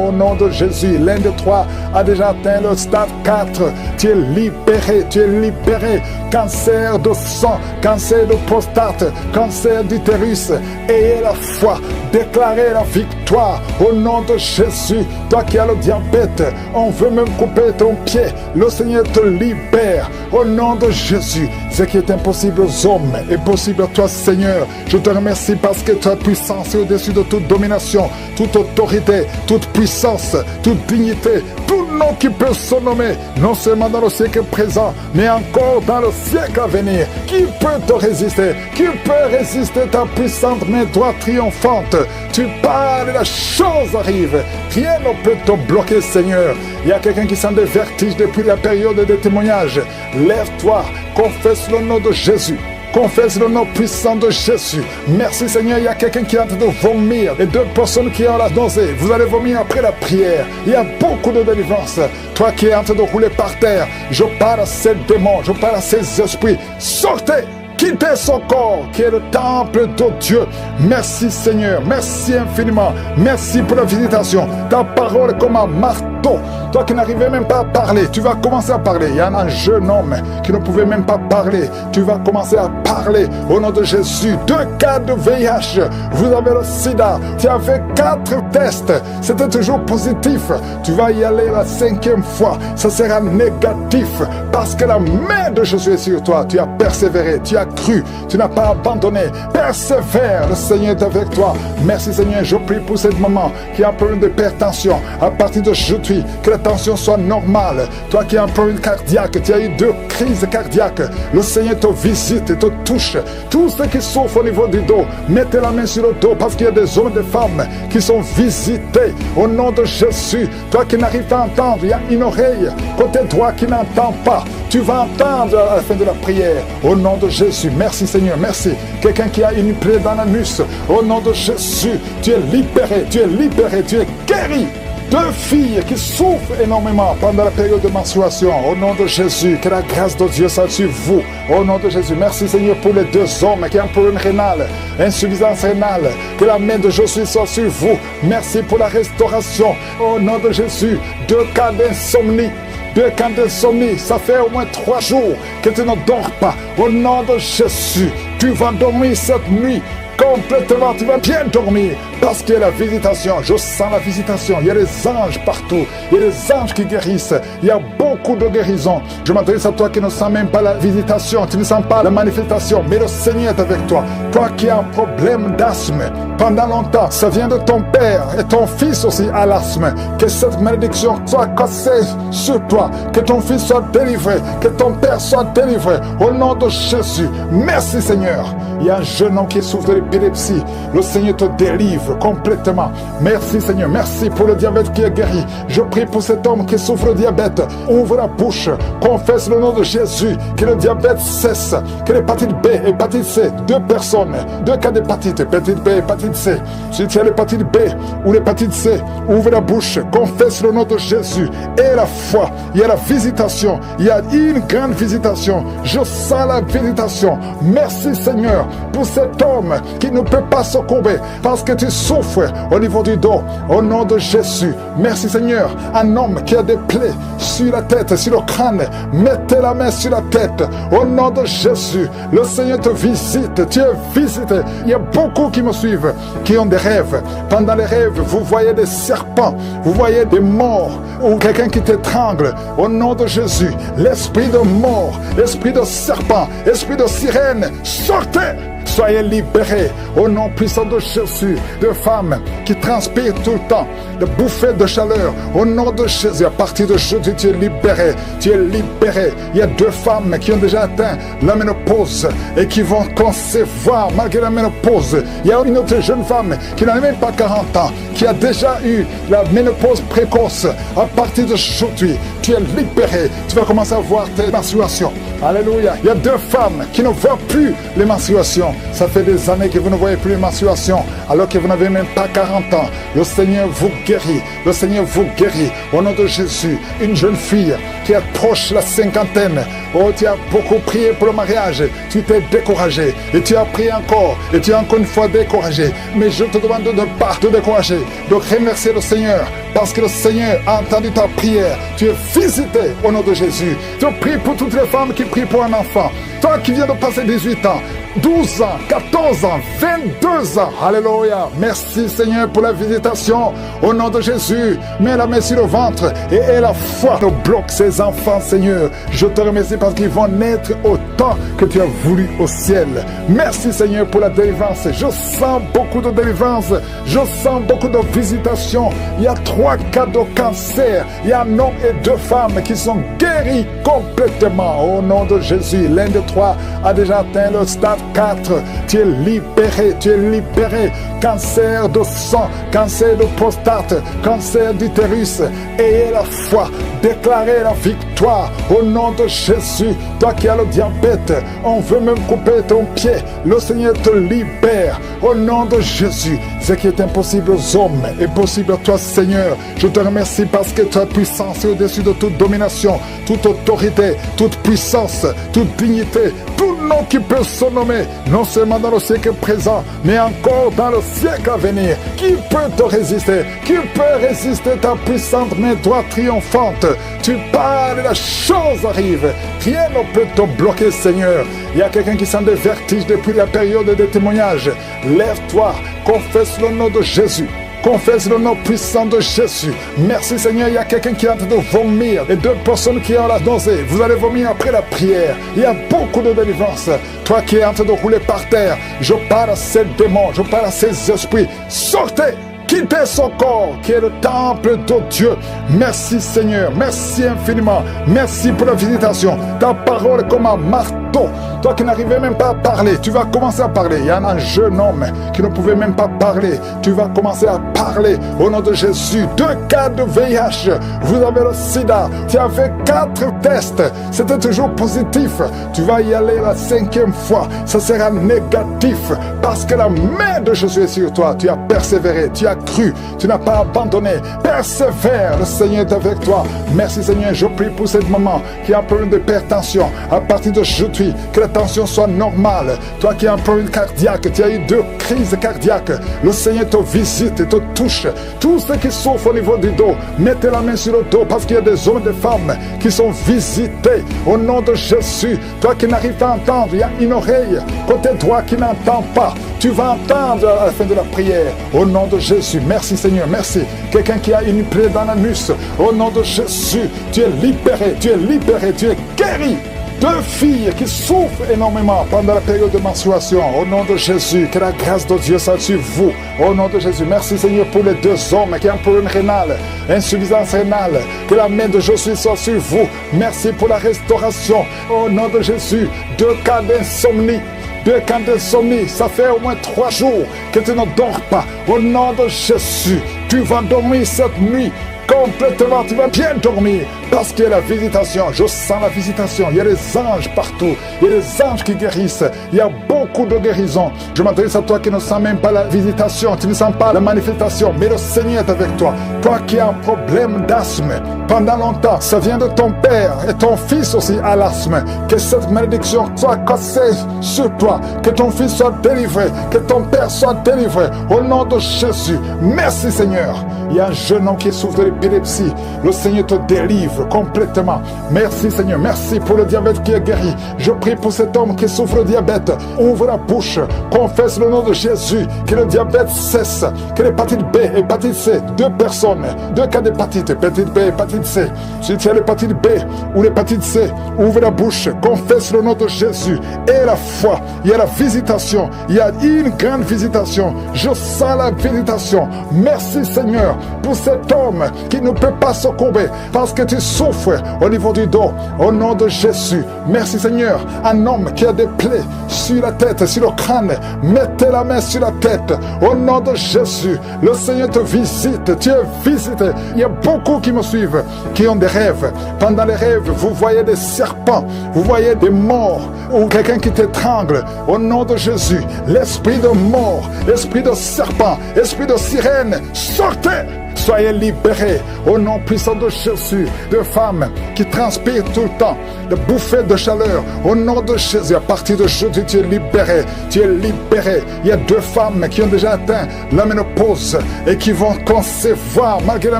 au nom de Jésus. L'un de 3 a déjà atteint le stade 4. Tu es libéré. Cancer de sang, cancer de prostate, cancer d'utérus. Ayez la foi, déclarez la victoire au nom de Jésus. Toi qui as le diabète, on veut même couper ton pied. Le Seigneur te libère au nom de Jésus. Ce qui est impossible aux hommes est possible à toi Seigneur. Je te remercie parce que ta puissance est au-dessus de toute domination, toute autorité, toute puissance, toute dignité, tout nom qui peut se nommer, non seulement dans le siècle présent, mais encore dans le siècle à venir. Qui peut te résister? Qui peut résister ta puissante main droite triomphante? Tu parles et la chose arrive. Rien ne peut te bloquer, Seigneur. Il y a quelqu'un qui sent des vertiges depuis la période des témoignages. Lève-toi, confesse le nom de Jésus. Confesse le nom puissant de Jésus. Merci Seigneur, il y a quelqu'un qui est en train de vomir et 2 personnes qui ont la nausée. Vous allez vomir après la prière. Il y a beaucoup de délivrance. Toi qui es en train de rouler par terre, je parle à ces démons, je parle à ces esprits. Sortez! Quittez son corps qui est le temple de Dieu. Merci Seigneur, merci infiniment. Merci pour la visitation. Ta parole est comme un marteau. Toi qui n'arrivais même pas à parler, tu vas commencer à parler. Il y a un jeune homme qui ne pouvait même pas parler. Tu vas commencer à parler au nom de Jésus. 2 cas de VIH. Vous avez le sida. Tu as fait 4 tests. C'était toujours positif. Tu vas y aller la 5e fois. Ça sera négatif parce que la main de Jésus est sur toi. Tu as persévéré. Tu as cru, tu n'as pas abandonné. Persévère, le Seigneur est avec toi. Merci Seigneur, je prie pour cette maman qui a un problème d'hypertension. À partir d'aujourd'hui, que la tension soit normale. Toi qui as un problème cardiaque, tu as eu 2 crises cardiaques. Le Seigneur te visite et te touche. Tous ceux qui souffrent au niveau du dos, mettez la main sur le dos parce qu'il y a des hommes et des femmes qui sont visités au nom de Jésus. Toi qui n'arrives pas à entendre, il y a une oreille côté droit qui n'entend pas. Tu vas entendre à la fin de la prière au nom de Jésus. Merci Seigneur, merci. Quelqu'un qui a une plaie dans l'anus, au nom de Jésus, tu es libéré, tu es guéri. 2 filles qui souffrent énormément pendant la période de menstruation, au nom de Jésus, que la grâce de Dieu soit sur vous, au nom de Jésus. Merci Seigneur pour les 2 hommes qui ont un problème rénal, insuffisance rénale, que la main de Jésus soit sur vous. Merci pour la restauration, au nom de Jésus. 2 cas d'insomnie. 2 cas d'insomnie, ça fait au moins 3 jours que tu ne dors pas. Au nom de Jésus, tu vas dormir cette nuit complètement, tu vas bien dormir parce qu'il y a la visitation. Je sens la visitation. Il y a des anges partout. Il y a des anges qui guérissent. Il y a beaucoup de guérisons. Je m'adresse à toi qui ne sens même pas la visitation, tu ne sens pas la manifestation, mais le Seigneur est avec toi. Toi qui as un problème d'asthme pendant longtemps, ça vient de ton père et ton fils aussi a l'asthme. Que cette malédiction soit cassée sur toi, que ton fils soit délivré, que ton père soit délivré au nom de Jésus. Merci Seigneur. Il y a un jeune homme qui souffre de l'épilepsie. Le Seigneur te délivre complètement. Merci Seigneur. Merci pour le diabète qui est guéri. Je prie pour cet homme qui souffre de diabète. Ouvre la bouche, confesse le nom de Jésus, que le diabète cesse, que l'hépatite B, hépatite C, 2 personnes, 2 cas d'hépatite, hépatite B, hépatite C. Si tu as l'hépatite B ou l'hépatite C, ouvre la bouche, confesse le nom de Jésus. Et la foi, il y a la visitation, il y a une grande visitation. Je sens la visitation. Merci Seigneur pour cet homme qui ne peut pas se courber parce que tu souffres au niveau du dos. Au nom de Jésus, merci Seigneur. Un homme qui a des plaies sur la tête, sur le crâne, mettez la main sur la tête. Au nom de Jésus, le Seigneur te visite. Tu es visité. Il y a beaucoup qui me suivent, qui ont des rêves. Pendant les rêves, vous voyez des serpents, vous voyez des morts ou quelqu'un qui t'étrangle. Au nom de Jésus, l'esprit de mort, l'esprit de serpent, l'esprit de sirène, sortez! Soyez libérés au nom puissant de Jésus. De femmes qui transpirent tout le temps, de bouffées de chaleur. Au nom de Jésus, à partir de jeudi, tu es libéré. Tu es libéré. Il y a 2 femmes qui ont déjà atteint la ménopause et qui vont concevoir malgré la ménopause. Il y a une autre jeune femme qui n'a même pas 40 ans, qui a déjà eu la ménopause précoce. À partir de aujourd'hui, tu es libéré. Tu vas commencer à voir tes menstruations. Alléluia. Il y a 2 femmes qui ne voient plus les menstruations. Ça fait des années que vous ne voyez plus les menstruations, alors que vous n'avez même pas 40 ans. Le Seigneur vous guérit. Le Seigneur vous guérit. Au nom de Jésus, une jeune fille qui approche la 50aine. Oh, tu as beaucoup prié pour le mariage. Tu t'es découragé. Et tu as prié encore. Et tu es encore une fois découragé. Mais je te demande de ne pas te décourager. De remercier le Seigneur. Parce que le Seigneur a entendu ta prière. Tu es visité au nom de Jésus. Je prie pour toutes les femmes qui prient pour un enfant. Toi qui viens de passer 18 ans, 12 ans, 14 ans, 22 ans. Alléluia. Merci Seigneur pour la visitation. Au nom de Jésus, mets la main sur le ventre et aie la foi. Ne bloque ces enfants, Seigneur. Je te remercie parce qu'ils vont naître au temps que tu as voulu au ciel. Merci Seigneur pour la délivrance. Je sens beaucoup de délivrance. Je sens beaucoup de visitation. Il y a 3 cas de cancer. Il y a un homme et 2 femmes qui sont guéris complètement. Au nom de Jésus, l'un des 3 a déjà atteint le stade 4. Tu es libéré, tu es libéré. Cancer de sang, cancer de prostate, cancer d'utérus. Ayez la foi, déclarez la victoire au nom de Jésus. Toi qui as le diabète, on veut même couper ton pied. Le Seigneur te libère au nom de Jésus. Ce qui est impossible aux hommes est possible à toi, Seigneur. Je te remercie parce que ta puissance est au-dessus de toute domination, toute autorité, toute puissance, toute dignité, tout nom qui peut se nommer, non seulement dans le siècle présent, mais encore dans le siècle à venir. Qui peut te résister? Qui peut résister ta puissante main droite triomphante? Tu parles et la chose arrive. Rien ne peut te bloquer, Seigneur. Il y a quelqu'un qui sent des vertiges depuis la période des témoignages. Lève-toi, confesse le nom de Jésus. Confesse le nom puissant de Jésus. Merci Seigneur, il y a quelqu'un qui est en train de vomir et 2 personnes qui ont la nausée. Vous allez vomir après la prière. Il y a beaucoup de délivrance. Toi qui es en train de rouler par terre, je parle à ces démons, je parle à ces esprits. Sortez! Quittez son corps qui est le temple de Dieu. Merci Seigneur, merci infiniment. Merci pour la visitation. Ta parole est comme un marteau. Toi qui n'arrivais même pas à parler, tu vas commencer à parler. Il y a un jeune homme qui ne pouvait même pas parler. Tu vas commencer à parler au nom de Jésus. 2 cas de VIH. Vous avez le sida. Tu as fait 4 tests. C'était toujours positif. Tu vas y aller la 5e fois. Ça sera négatif parce que la main de Jésus est sur toi. Tu as persévéré. Tu as cru, tu n'as pas abandonné. Persévère, le Seigneur est avec toi. Merci Seigneur, je prie pour cette maman qui a un problème d'hypertension. À partir de aujourd'hui, suffit. Que la tension soit normale. Toi qui as un problème cardiaque, tu as eu 2 crises cardiaques. Le Seigneur te visite et te touche. Tous ceux qui souffrent au niveau du dos, mettez la main sur le dos parce qu'il y a des hommes et des femmes qui sont visités. Au nom de Jésus, toi qui n'arrives pas à entendre, il y a une oreille côté droit qui n'entend pas. Tu vas entendre à la fin de la prière. Au nom de Jésus, merci Seigneur, merci. Quelqu'un qui a une plaie dans l'anus, au nom de Jésus, tu es libéré, tu es libéré, tu es guéri. 2 filles qui souffrent énormément pendant la période de menstruation. Au nom de Jésus, que la grâce de Dieu soit sur vous. Au nom de Jésus, merci Seigneur pour les 2 hommes qui ont un problème rénal, insuffisance rénale. Que la main de Jésus soit sur vous. Merci pour la restauration. Au nom de Jésus, 2 cas d'insomnie. 2 cas d'insomnie, ça fait au moins 3 jours que tu ne dors pas. Au nom de Jésus, tu vas dormir cette nuit. Complètement, tu vas bien dormir parce qu'il y a la visitation. Je sens la visitation. Il y a des anges partout. Il y a des anges qui guérissent. Il y a beaucoup de guérisons. Je m'adresse à toi qui ne sens même pas la visitation. Tu ne sens pas la manifestation. Mais le Seigneur est avec toi. Toi qui as un problème d'asthme pendant longtemps, ça vient de ton père et ton fils aussi a l'asthme. Que cette malédiction soit cassée sur toi. Que ton fils soit délivré. Que ton père soit délivré. Au nom de Jésus. Merci Seigneur. Il y a un jeune homme qui souffre de l'épilepsie. Le Seigneur te délivre complètement. Merci Seigneur. Merci pour le diabète qui est guéri. Je prie pour cet homme qui souffre de diabète. Ouvre la bouche. Confesse le nom de Jésus. Que le diabète cesse. Que l'hépatite B et l'hépatite C. 2 personnes. 2 cas d'hépatite. Hépatite B et hépatite C. Si tu as l'hépatite B ou l'hépatite C, ouvre la bouche. Confesse le nom de Jésus. Et la foi. Il y a la visitation. Il y a une grande visitation. Je sens la visitation. Merci Seigneur pour cet homme qui ne peut pas se courber parce que tu souffres au niveau du dos. Au nom de Jésus, merci Seigneur. Un homme qui a des plaies sur la tête, sur le crâne, mettez la main sur la tête. Au nom de Jésus, le Seigneur te visite. Tu es visité. Il y a beaucoup qui me suivent, qui ont des rêves. Pendant les rêves, vous voyez des serpents, vous voyez des morts ou quelqu'un qui t'étrangle. Au nom de Jésus, l'esprit de mort, l'esprit de serpent, l'esprit de sirène, sortez! Soyez libérés au nom puissant de Jésus. De femmes qui transpirent tout le temps, de bouffées de chaleur. Au nom de Jésus, à partir de jeudi, tu es libéré. Tu es libéré. Il y a 2 femmes qui ont déjà atteint la ménopause et qui vont concevoir malgré la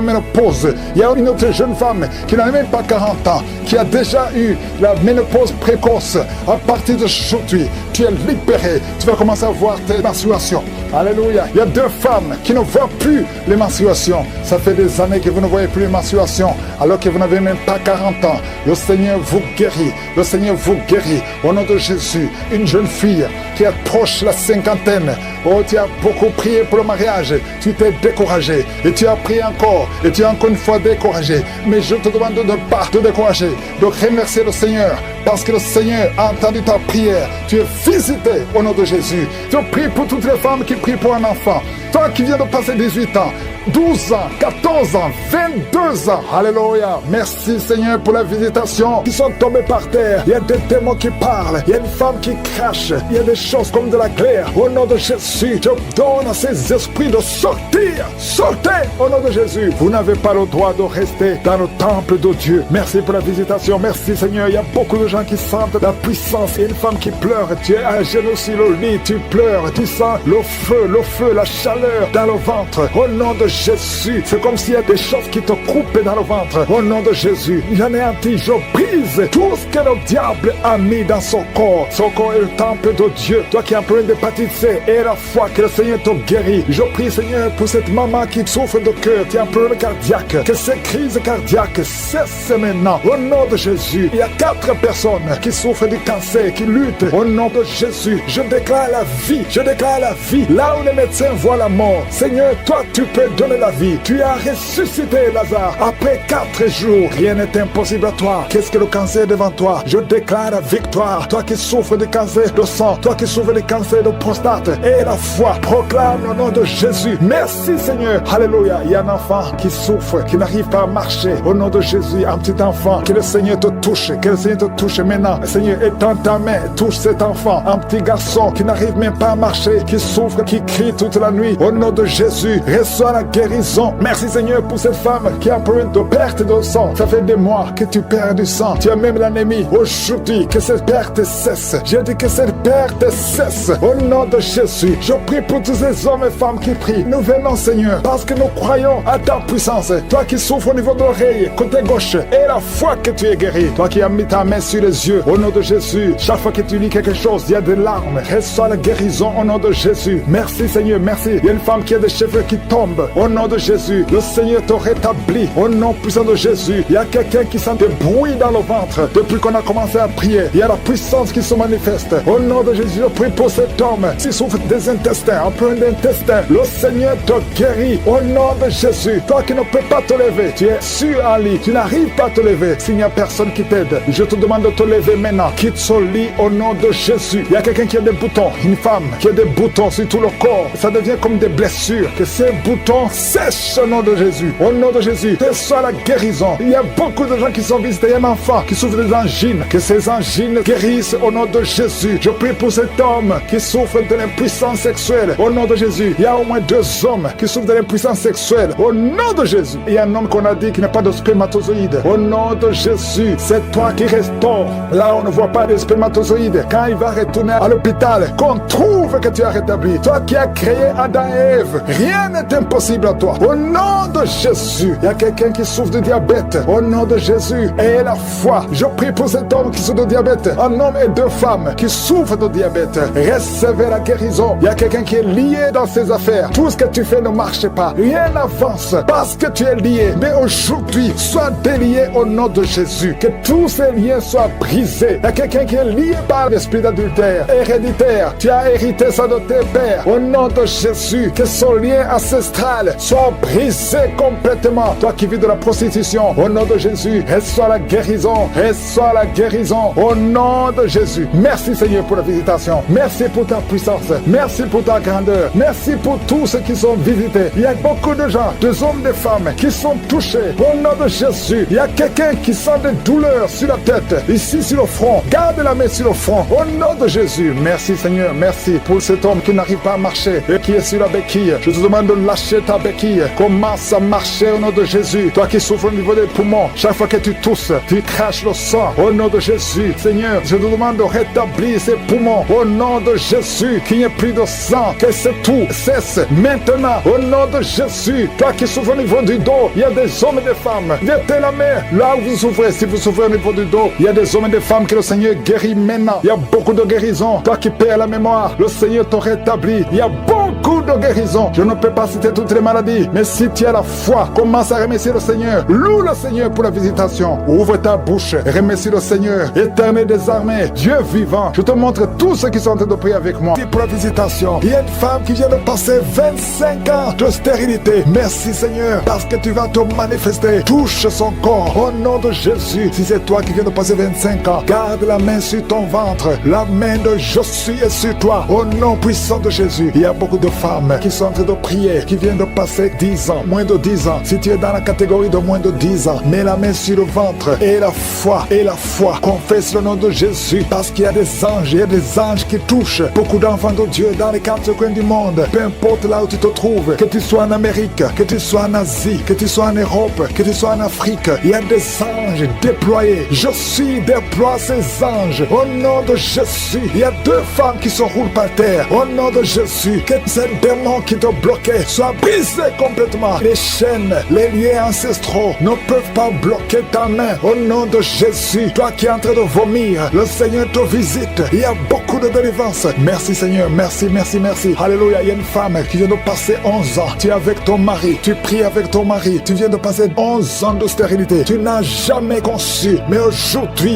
ménopause. Il y a une autre jeune femme qui n'a même pas 40 ans, qui a déjà eu la ménopause précoce. À partir de aujourd'hui, tu es libéré. Tu vas commencer à voir tes menstruations. Alléluia. Il y a 2 femmes qui ne voient plus les menstruations. Ça fait des années que vous ne voyez plus les menstruations, alors que vous n'avez même pas 40 ans. Le Seigneur vous guérit. Le Seigneur vous guérit. Au nom de Jésus, une jeune fille qui approche la 50aine. Oh, tu as beaucoup prié pour le mariage. Tu t'es découragé. Et tu as prié encore. Et tu es encore une fois découragé. Mais je te demande de ne pas te décourager. De remercier le Seigneur. Parce que le Seigneur a entendu ta prière. Tu es visité au nom de Jésus. Je prie pour toutes les femmes qui prient pour un enfant. Toi qui viens de passer 18 ans, 12 ans, 14 ans, 22 ans. Alléluia. Merci Seigneur pour la visitation qui sont tombés par terre. Il y a des démons qui parlent. Il y a une femme qui crache. Il y a des choses comme de la glaire. Au nom de Jésus, je donne à ces esprits de sortir. Sortez au nom de Jésus. Vous n'avez pas le droit de rester dans le temple de Dieu. Merci pour la visitation. Merci Seigneur. Il y a beaucoup de gens qui sentent la puissance. Il y a une femme qui pleure. Tu es à genoux sur le lit. Tu pleures. Tu sens le feu, la chaleur dans le ventre. Au nom de Jésus, c'est comme s'il y a des choses qui te coupent dans le ventre. Au nom de Jésus, j'anéantis, je brise tout ce que le diable a mis dans son corps. Son corps est le temple de Dieu. Toi qui as un problème d'hépatite C, et la foi que le Seigneur te guérit. Je prie Seigneur pour cette maman qui souffre de cœur, qui a un problème cardiaque, que ces crises cardiaques cessent maintenant. Au nom de Jésus, il y a 4 personnes qui souffrent du cancer, qui luttent. Au nom de Jésus, je déclare la vie. Je déclare la vie. Là où les médecins voient la mort, Seigneur, toi tu peux donner la vie. Tu as ressuscité Lazare après 4 jours. Rien n'est impossible à toi. Qu'est-ce que le cancer devant toi? Je déclare la victoire. Toi qui souffres de cancer de sang, toi qui qui souffre de cancer de prostate, et la foi. Proclame le nom de Jésus. Merci Seigneur. Alléluia. Il y a un enfant qui souffre, qui n'arrive pas à marcher. Au nom de Jésus, un petit enfant, que le Seigneur te touche, que le Seigneur te touche maintenant. Seigneur, étends ta main, touche cet enfant, un petit garçon qui n'arrive même pas à marcher, qui souffre, qui crie toute la nuit. Au nom de Jésus, reçois la guérison. Merci Seigneur pour cette femme qui a peur de perte de sang. Ça fait des mois que tu perds du sang. Tu as même l'anémie. Aujourd'hui, que cette perte cesse. J'ai dit que cette perte cesse. Au nom de Jésus, je prie pour tous ces hommes et femmes qui prient. Nous venons Seigneur, parce que nous croyons à ta puissance. Toi qui souffres au niveau de l'oreille, côté gauche, et la foi que tu es guéri. Toi qui as mis ta main sur les yeux, au nom de Jésus, chaque fois que tu lis quelque chose, il y a des larmes. Reçois la guérison au nom de Jésus. Merci Seigneur, merci. Il y a une femme qui a des cheveux qui tombent. Au nom de Jésus, le Seigneur te rétablit. Au nom puissant de Jésus, il y a quelqu'un qui sent des bruits dans le ventre. Depuis qu'on a commencé à prier, il y a la puissance qui se manifeste. Au nom de Jésus, je prie pour cet homme qui souffre des intestins, un peu d'intestin. Le Seigneur te guérit. Au nom de Jésus, toi qui ne peux pas te lever, tu es sur un lit, tu n'arrives pas à te lever. S'il n'y a personne qui t'aide, je te demande de te lever maintenant. Quitte ce lit au nom de Jésus. Il y a quelqu'un qui a des boutons, une femme qui a des boutons sur tout le corps. Ça devient comme des blessures. Que ces boutons sèchent au nom de Jésus. Au nom de Jésus, reçois la guérison. Il y a beaucoup de gens qui sont visités. Il y a un enfant qui souffre des angines. Que ces angines guérissent au nom de Jésus. Je prie pour cet homme qui souffre de l'impuissance sexuelle. Au nom de Jésus, il y a au moins 2 hommes qui souffrent de l'impuissance sexuelle. Au nom de Jésus, il y a un homme qu'on a dit qui n'a pas de spermatozoïdes. Au nom de Jésus, c'est toi qui restaures. Là, on ne voit pas de spermatozoïdes. Quand il va retourner à l'hôpital, qu'on trouve que tu as rétabli. Toi qui as créé Adam et Ève, rien n'est impossible à toi. Au nom de Jésus, il y a quelqu'un qui souffre de diabète. Au nom de Jésus, et la foi. Je prie pour cet homme qui souffre de diabète. Un homme et 2 femmes qui souffrent de diabète. Recevez la guérison. Il y a quelqu'un qui est lié dans ses affaires. Tout ce que tu fais ne marche pas. Rien n'avance parce que tu es lié. Mais aujourd'hui, sois délié au nom de Jésus. Que tous ces liens soient brisés. Il y a quelqu'un qui est lié par l'esprit d'adultère héréditaire. Tu as hérité ça de tes pères. Au nom de Jésus, que son lien ancestral soit brisé complètement. Toi qui vis de la prostitution, au nom de Jésus, reçois la guérison. Reçois la guérison. Au nom de Jésus. Merci Seigneur pour la visitation. Merci pour ta puissance. Merci pour ta grandeur. Merci pour tous ceux qui sont visités. Il y a beaucoup de gens, des hommes, des femmes, qui sont touchés. Au nom de Jésus, il y a quelqu'un qui sent des douleurs sur la tête, ici sur le front. Garde la main sur le front. Au nom de Jésus. Merci Seigneur. Merci pour cet homme qui n'arrive pas à marcher et qui est sur la béquille. Je te demande de lâcher ta béquille. Commence à marcher au nom de Jésus. Toi qui souffres au niveau des poumons, chaque fois que tu tousses, tu craches le sang. Au nom de Jésus. Seigneur, je te demande de rétablir ces poumons. Au nom de Jésus, qu'il n'y ait plus de sang. Que c'est tout cesse maintenant. Au nom de Jésus. Toi qui souffres au niveau du dos, il y a des hommes et des femmes. Mettez la main là où vous souffrez. Si vous souffrez au niveau du dos, il y a des hommes et des femmes que le Seigneur guérit maintenant. Il y a beaucoup de guérisons. Toi qui perds la mémoire, le Seigneur te rétablit. Il y a beaucoup de guérisons. Je ne peux pas citer toutes les maladies, mais si tu as la foi, commence à remercier le Seigneur. Loue le Seigneur pour la visitation. Ouvre ta bouche, remercie le Seigneur. Éternel des armées, Dieu vivant. Je te montre tous ceux qui sont en train de prier avec moi. Pour la visitation, il y a une femme qui vient de passer 25 ans de stérilité. Merci Seigneur, parce que tu vas te manifester. Touche son corps au nom de Jésus. Si c'est toi qui viens de passer 25 ans, garde la main sur ton ventre. La main de Jésus est sur toi. Au nom puissant de Jésus. Il y a beaucoup de femmes qui sont en train de prier, qui viennent de passer 10 ans, moins de 10 ans. Si tu es dans la catégorie de moins de 10 ans, mets la main sur le ventre et la foi, confesse le nom de Jésus, parce qu'il y a des anges, il y a des anges qui touchent beaucoup d'enfants de Dieu dans les 4 coins du monde. Peu importe là où tu te trouves, que tu sois en Amérique, que tu sois en Asie, que tu sois en Europe, que tu sois en Afrique, il y a des anges déployés. Je suis déploie ces anges au nom de Jésus. Il y a 2 femmes qui se roulent par terre au nom de Jésus. Que ces démons qui te bloquaient soient brisés complètement. Les chaînes, les liens ancestraux ne peuvent pas bloquer ta main au nom de Jésus. Toi qui es en train de vomir, le Seigneur te visite. Il y a beaucoup de délivrance. Merci Seigneur, merci, merci, merci. Alléluia. Il y a une femme qui vient de passer 11 ans. Tu es avec ton mari, tu pries avec ton mari. Tu viens de passer 11 ans de stérilité. Tu n'as jamais conçu. Mais aujourd'hui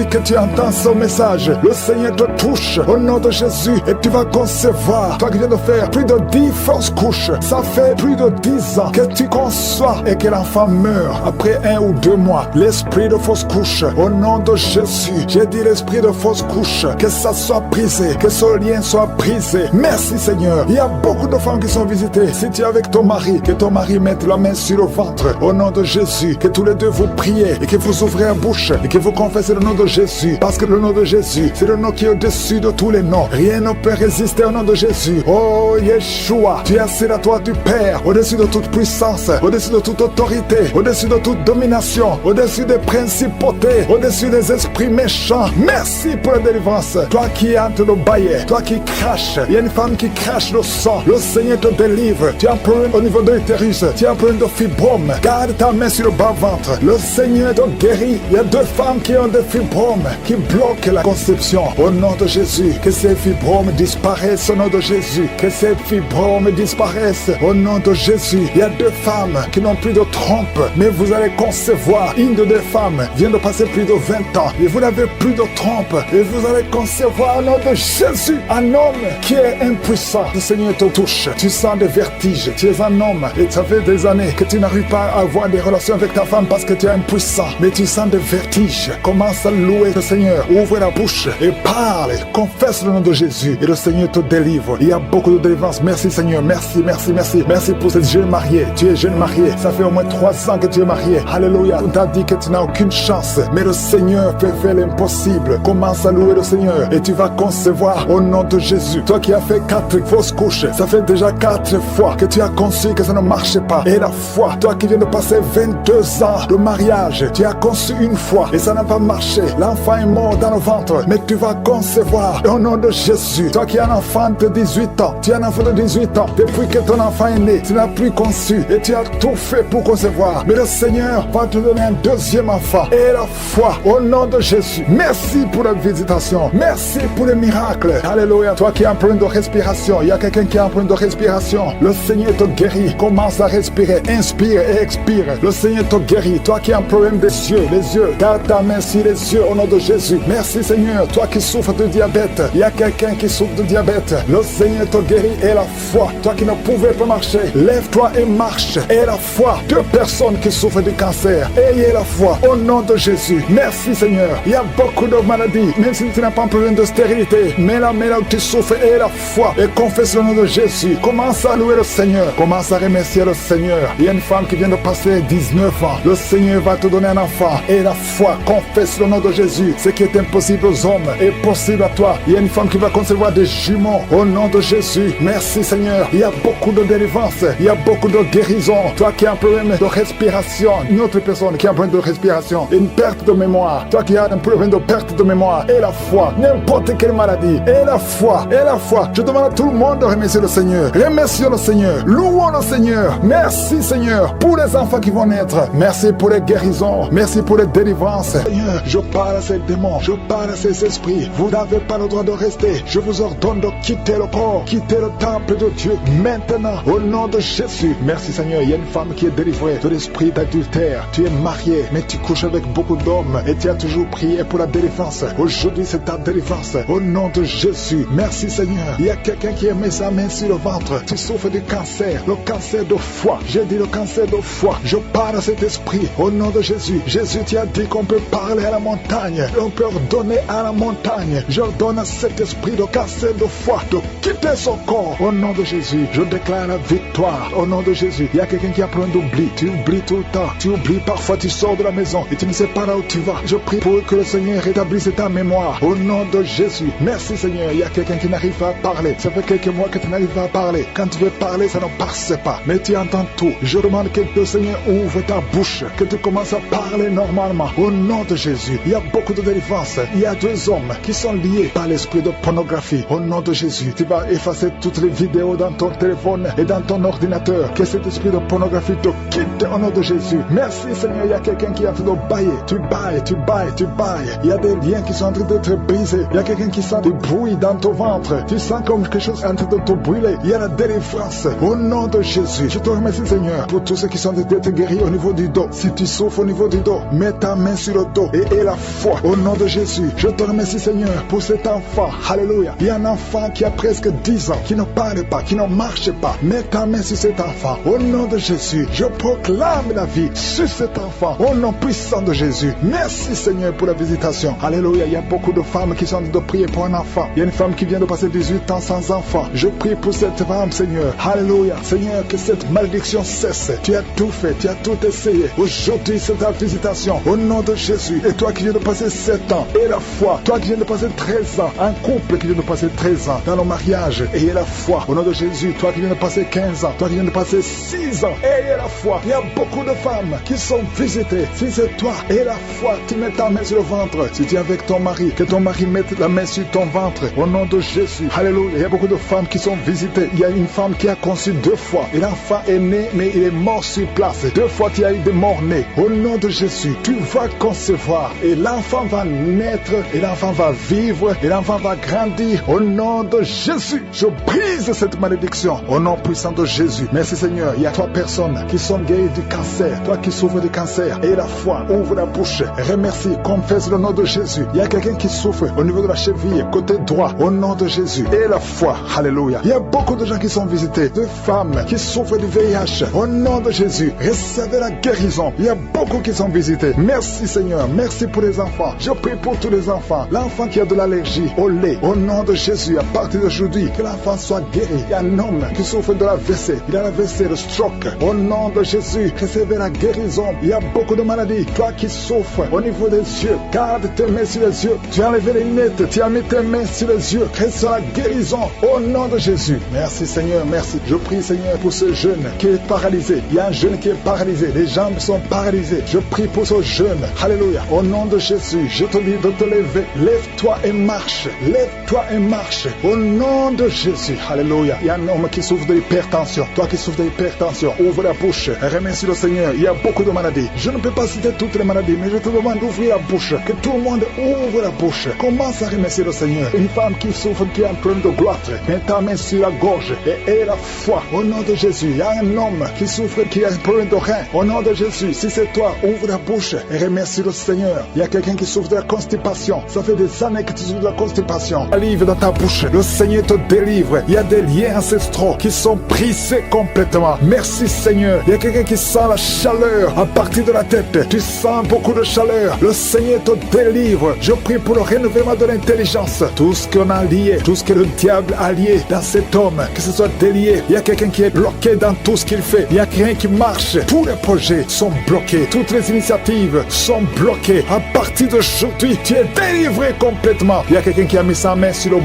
que tu entends ce message, le Seigneur te touche au nom de Jésus et tu vas concevoir. Toi qui viens de faire plus de 10 fausses couches, ça fait plus de 10 ans que tu conçois et que l'enfant meurt après 1 ou 2 mois. L'esprit de fausse couche, au nom de Jésus, j'ai dit l'esprit de fausse couche bouche, que ça soit brisé, que ce lien soit brisé. Merci Seigneur. Il y a beaucoup de femmes qui sont visitées. Si tu es avec ton mari, que ton mari mette la main sur le ventre. Au nom de Jésus, que tous les deux vous priez et que vous ouvrez la bouche et que vous confessez le nom de Jésus. Parce que le nom de Jésus, c'est le nom qui est au-dessus de tous les noms. Rien ne peut résister au nom de Jésus. Oh Yeshua, tu es assis à toi du Père, au-dessus de toute puissance, au-dessus de toute autorité, au-dessus de toute domination, au-dessus des principautés, au-dessus des esprits méchants. Merci pour la délivrance. Toi qui es en train de bailler, toi qui craches, il y a une femme qui crache le sang. Le Seigneur te délivre. Tu as un problème au niveau de l'utérus, tu as un problème de fibrome. Garde ta main sur le bas-ventre. Le Seigneur te guérit. Il y a 2 femmes qui ont des fibromes qui bloquent la conception. Au nom de Jésus, que ces fibromes disparaissent au nom de Jésus. Que ces fibromes disparaissent au nom de Jésus. Il y a 2 femmes qui n'ont plus de trompe, mais vous allez concevoir. Une de 2 femmes vient de passer plus de 20 ans et vous n'avez plus de trompe et vous allez concevoir au nom de Jésus un homme qui est impuissant. Le Seigneur te touche. Tu sens des vertiges. Tu es un homme et ça fait des années que tu n'arrives pas à avoir des relations avec ta femme parce que tu es impuissant. Mais tu sens des vertiges. Commence à louer le Seigneur. Ouvre la bouche et parle. Confesse le nom de Jésus et le Seigneur te délivre. Il y a beaucoup de délivrance. Merci Seigneur. Merci, merci, merci. Merci pour cette jeune mariée. Tu es jeune mariée. Ça fait au moins 3 ans que tu es mariée. Alléluia. On t'a dit que tu n'as aucune chance. Mais le Seigneur peut faire l'impossible. Commence à louer le Seigneur et tu vas concevoir au nom de Jésus. Toi qui as fait 4 fausses couches, ça fait déjà 4 fois que tu as conçu que ça ne marchait pas. Et la foi, toi qui viens de passer 22 ans de mariage, tu as conçu une fois et ça n'a pas marché. L'enfant est mort dans le ventre, mais tu vas concevoir au nom de Jésus. Toi qui as un enfant de 18 ans, tu as un enfant de 18 ans, depuis que ton enfant est né, tu n'as plus conçu et tu as tout fait pour concevoir. Mais le Seigneur va te donner un 2e enfant. Et la foi au nom de Jésus. Merci pour la visitation. Merci pour les miracles. Alléluia. Toi qui as un problème de respiration, il y a quelqu'un qui a un problème de respiration. Le Seigneur te guérit. Commence à respirer. Inspire et expire. Le Seigneur te guérit. Toi qui as un problème des yeux, les yeux, garde ta main sur les yeux au nom de Jésus. Merci Seigneur. Toi qui souffres de diabète, il y a quelqu'un qui souffre de diabète. Le Seigneur te guérit et la foi. Toi qui ne pouvais pas marcher, lève-toi et marche. Et la foi. 2 personnes qui souffrent du cancer. Ayez la foi au nom de Jésus. Merci Seigneur. Il y a beaucoup de maladies, même si tu n'as pas un problème de stérilité. Mais là où tu souffres, et la foi. Et confesse le nom de Jésus. Commence à louer le Seigneur. Commence à remercier le Seigneur. Il y a une femme qui vient de passer 19 ans. Le Seigneur va te donner un enfant. Et la foi. Confesse le nom de Jésus. Ce qui est impossible aux hommes est possible à toi. Il y a une femme qui va concevoir des jumeaux. Au nom de Jésus. Merci Seigneur. Il y a beaucoup de délivrance. Il y a beaucoup de guérison. Toi qui as un problème de respiration. Une autre personne qui a un problème de respiration. Une perte de mémoire. Toi qui as un problème de perte de mémoire. Et la foi. N'importe quelle maladie. Et la foi. Et la foi. Je demande à tout le monde de remercier le Seigneur. Remercions le Seigneur. Louons le Seigneur. Merci Seigneur pour les enfants qui vont naître. Merci pour les guérisons. Merci pour les délivrances. Seigneur, je parle à ces démons. Je parle à ces esprits. Vous n'avez pas le droit de rester. Je vous ordonne de quitter le corps. Quitter le temple de Dieu. Maintenant, au nom de Jésus. Merci Seigneur. Il y a une femme qui est délivrée de l'esprit d'adultère. Tu es marié, mais tu couches avec beaucoup d'hommes. Et tu as toujours prié pour la délivrance. Aujourd'hui, c'est ta délivrance. Au nom de Jésus. Merci Seigneur. Il y a quelqu'un qui a mis sa main sur le ventre. Tu souffres du cancer. Le cancer de foie. J'ai dit le cancer de foie. Je parle à cet esprit. Au nom de Jésus. Jésus, tu as dit qu'on peut parler à la montagne. On peut ordonner à la montagne. J'ordonne à cet esprit de cancer de foie de quitter son corps. Au nom de Jésus. Je déclare la victoire. Au nom de Jésus. Il y a quelqu'un qui a plein d'oubli. Tu oublies tout le temps. Tu oublies parfois. Tu sors de la maison et tu ne sais pas là où tu vas. Je prie pour que le Seigneur rétablisse ta mémoire. Au nom de Jésus. Merci Seigneur. Il y a quelqu'un qui n'arrive pas à parler. Ça fait quelques mois que tu n'arrives pas à parler. Quand tu veux parler, ça ne passe pas. Mais tu entends tout. Je demande que le Seigneur ouvre ta bouche. Que tu commences à parler normalement. Au nom de Jésus. Il y a beaucoup de délivrance. Il y a 2 hommes qui sont liés par l'esprit de pornographie. Au nom de Jésus. Tu vas effacer toutes les vidéos dans ton téléphone et dans ton ordinateur. Que cet esprit de pornographie te quitte au nom de Jésus. Merci Seigneur. Il y a quelqu'un qui est en train de bailler. Tu bailles, tu bailles, tu bailles. Il y a des liens qui sont en train d'être brisés. Il y a quelqu'un qui sent du bruit dans ton ventre. Tu sens comme quelque chose en train de te brûler. Il y a la délivrance. Au nom de Jésus. Je te remercie Seigneur pour tous ceux qui sont en train d'être guéris au niveau du dos. Si tu souffres au niveau du dos, mets ta main sur le dos et aie la foi. Au nom de Jésus. Je te remercie Seigneur pour cet enfant. Alléluia. Il y a un enfant qui a presque 10 ans, qui ne parle pas, qui ne marche pas. Mets ta main sur cet enfant. Au nom de Jésus. Je proclame la vie sur cet enfant. Au nom puissant de Jésus. Merci Seigneur pour la visitation. Alléluia. Il y a beaucoup de de femmes qui sont en train de prier pour un enfant. Il y a une femme qui vient de passer 18 ans sans enfant. Je prie pour cette femme, Seigneur. Alléluia. Seigneur, que cette malédiction cesse. Tu as tout fait, tu as tout essayé. Aujourd'hui, c'est ta visitation. Au nom de Jésus. Et toi qui viens de passer 7 ans, et la foi. Toi qui viens de passer 13 ans. Un couple qui vient de passer 13 ans dans le mariage. Et la foi. Au nom de Jésus. Toi qui viens de passer 15 ans. Toi qui viens de passer 6 ans. Et la foi. Il y a beaucoup de femmes qui sont visitées. Si c'est toi, et la foi, tu mets ta main sur le ventre. Si tu es avec ton mari, que ton mari mette la main sur ton ventre. Au nom de Jésus. Alléluia. Il y a beaucoup de femmes qui sont visitées. Il y a une femme qui a conçu 2 fois. Et l'enfant est né, mais il est mort sur place. 2 fois, tu as eu des morts-nés. Au nom de Jésus, tu vas concevoir. Et l'enfant va naître. Et l'enfant va vivre. Et l'enfant va grandir. Au nom de Jésus, je brise cette malédiction. Au nom puissant de Jésus. Merci Seigneur. Il y a 3 personnes qui sont guéries du cancer. Toi qui souffres du cancer. Et la foi, ouvre la bouche. Remercie, confesse le nom de Jésus. Il y a quelqu'un qui souffre au niveau de la cheville, côté droit. Au nom de Jésus. Et la foi. Alléluia. Il y a beaucoup de gens qui sont visités. De femmes qui souffrent du VIH. Au nom de Jésus. Recevez la guérison. Il y a beaucoup qui sont visités. Merci Seigneur. Merci pour les enfants. Je prie pour tous les enfants. L'enfant qui a de l'allergie au lait. Au nom de Jésus. À partir d'aujourd'hui, que l'enfant soit guéri. Il y a un homme qui souffre de l'AVC. Il a l'AVC, le stroke. Au nom de Jésus. Recevez la guérison. Il y a beaucoup de maladies. Toi qui souffres au niveau des yeux. Garde tes mains sur les yeux. Tu as enlevé les lunettes. Tu as mis tes mains sur les yeux. Reçois la guérison. Au nom de Jésus. Merci Seigneur. Merci. Je prie Seigneur pour ce jeune qui est paralysé. Il y a un jeune qui est paralysé. Les jambes sont paralysées. Je prie pour ce jeune. Alléluia. Au nom de Jésus. Je te dis de te lever. Lève-toi et marche. Lève-toi et marche. Au nom de Jésus. Alléluia. Il y a un homme qui souffre de l'hypertension. Toi qui souffres de l'hypertension, ouvre la bouche. Remercie le Seigneur. Il y a beaucoup de maladies. Je ne peux pas citer toutes les maladies, mais je te demande d'ouvrir la bouche. Que tout le monde ouvre la bouche. Commence à remercier le Seigneur. Une femme qui souffre, qui a un problème de gloire. Mets ta main sur la gorge et la foi. Au nom de Jésus. Il y a un homme qui souffre, qui a un problème de rein. Au nom de Jésus. Si c'est toi, ouvre la bouche et remercie le Seigneur. Il y a quelqu'un qui souffre de la constipation. Ça fait des années que tu souffres de la constipation. Livre dans ta bouche. Le Seigneur te délivre. Il y a des liens ancestraux qui sont brisés complètement. Merci Seigneur. Il y a quelqu'un qui sent la chaleur à partir de la tête. Tu sens beaucoup de chaleur. Le Seigneur te délivre. Je prie pour le renouvellement de l'intelligence. Tout ce qu'on a lié, tout ce que le diable a lié dans cet homme, que ce soit délié. Il y a quelqu'un qui est bloqué dans tout ce qu'il fait. Il n'y a rien qui marche. Tous les projets sont bloqués. Toutes les initiatives sont bloquées. À partir d'aujourd'hui, tu es délivré complètement. Il y a quelqu'un qui a mis sa main sur le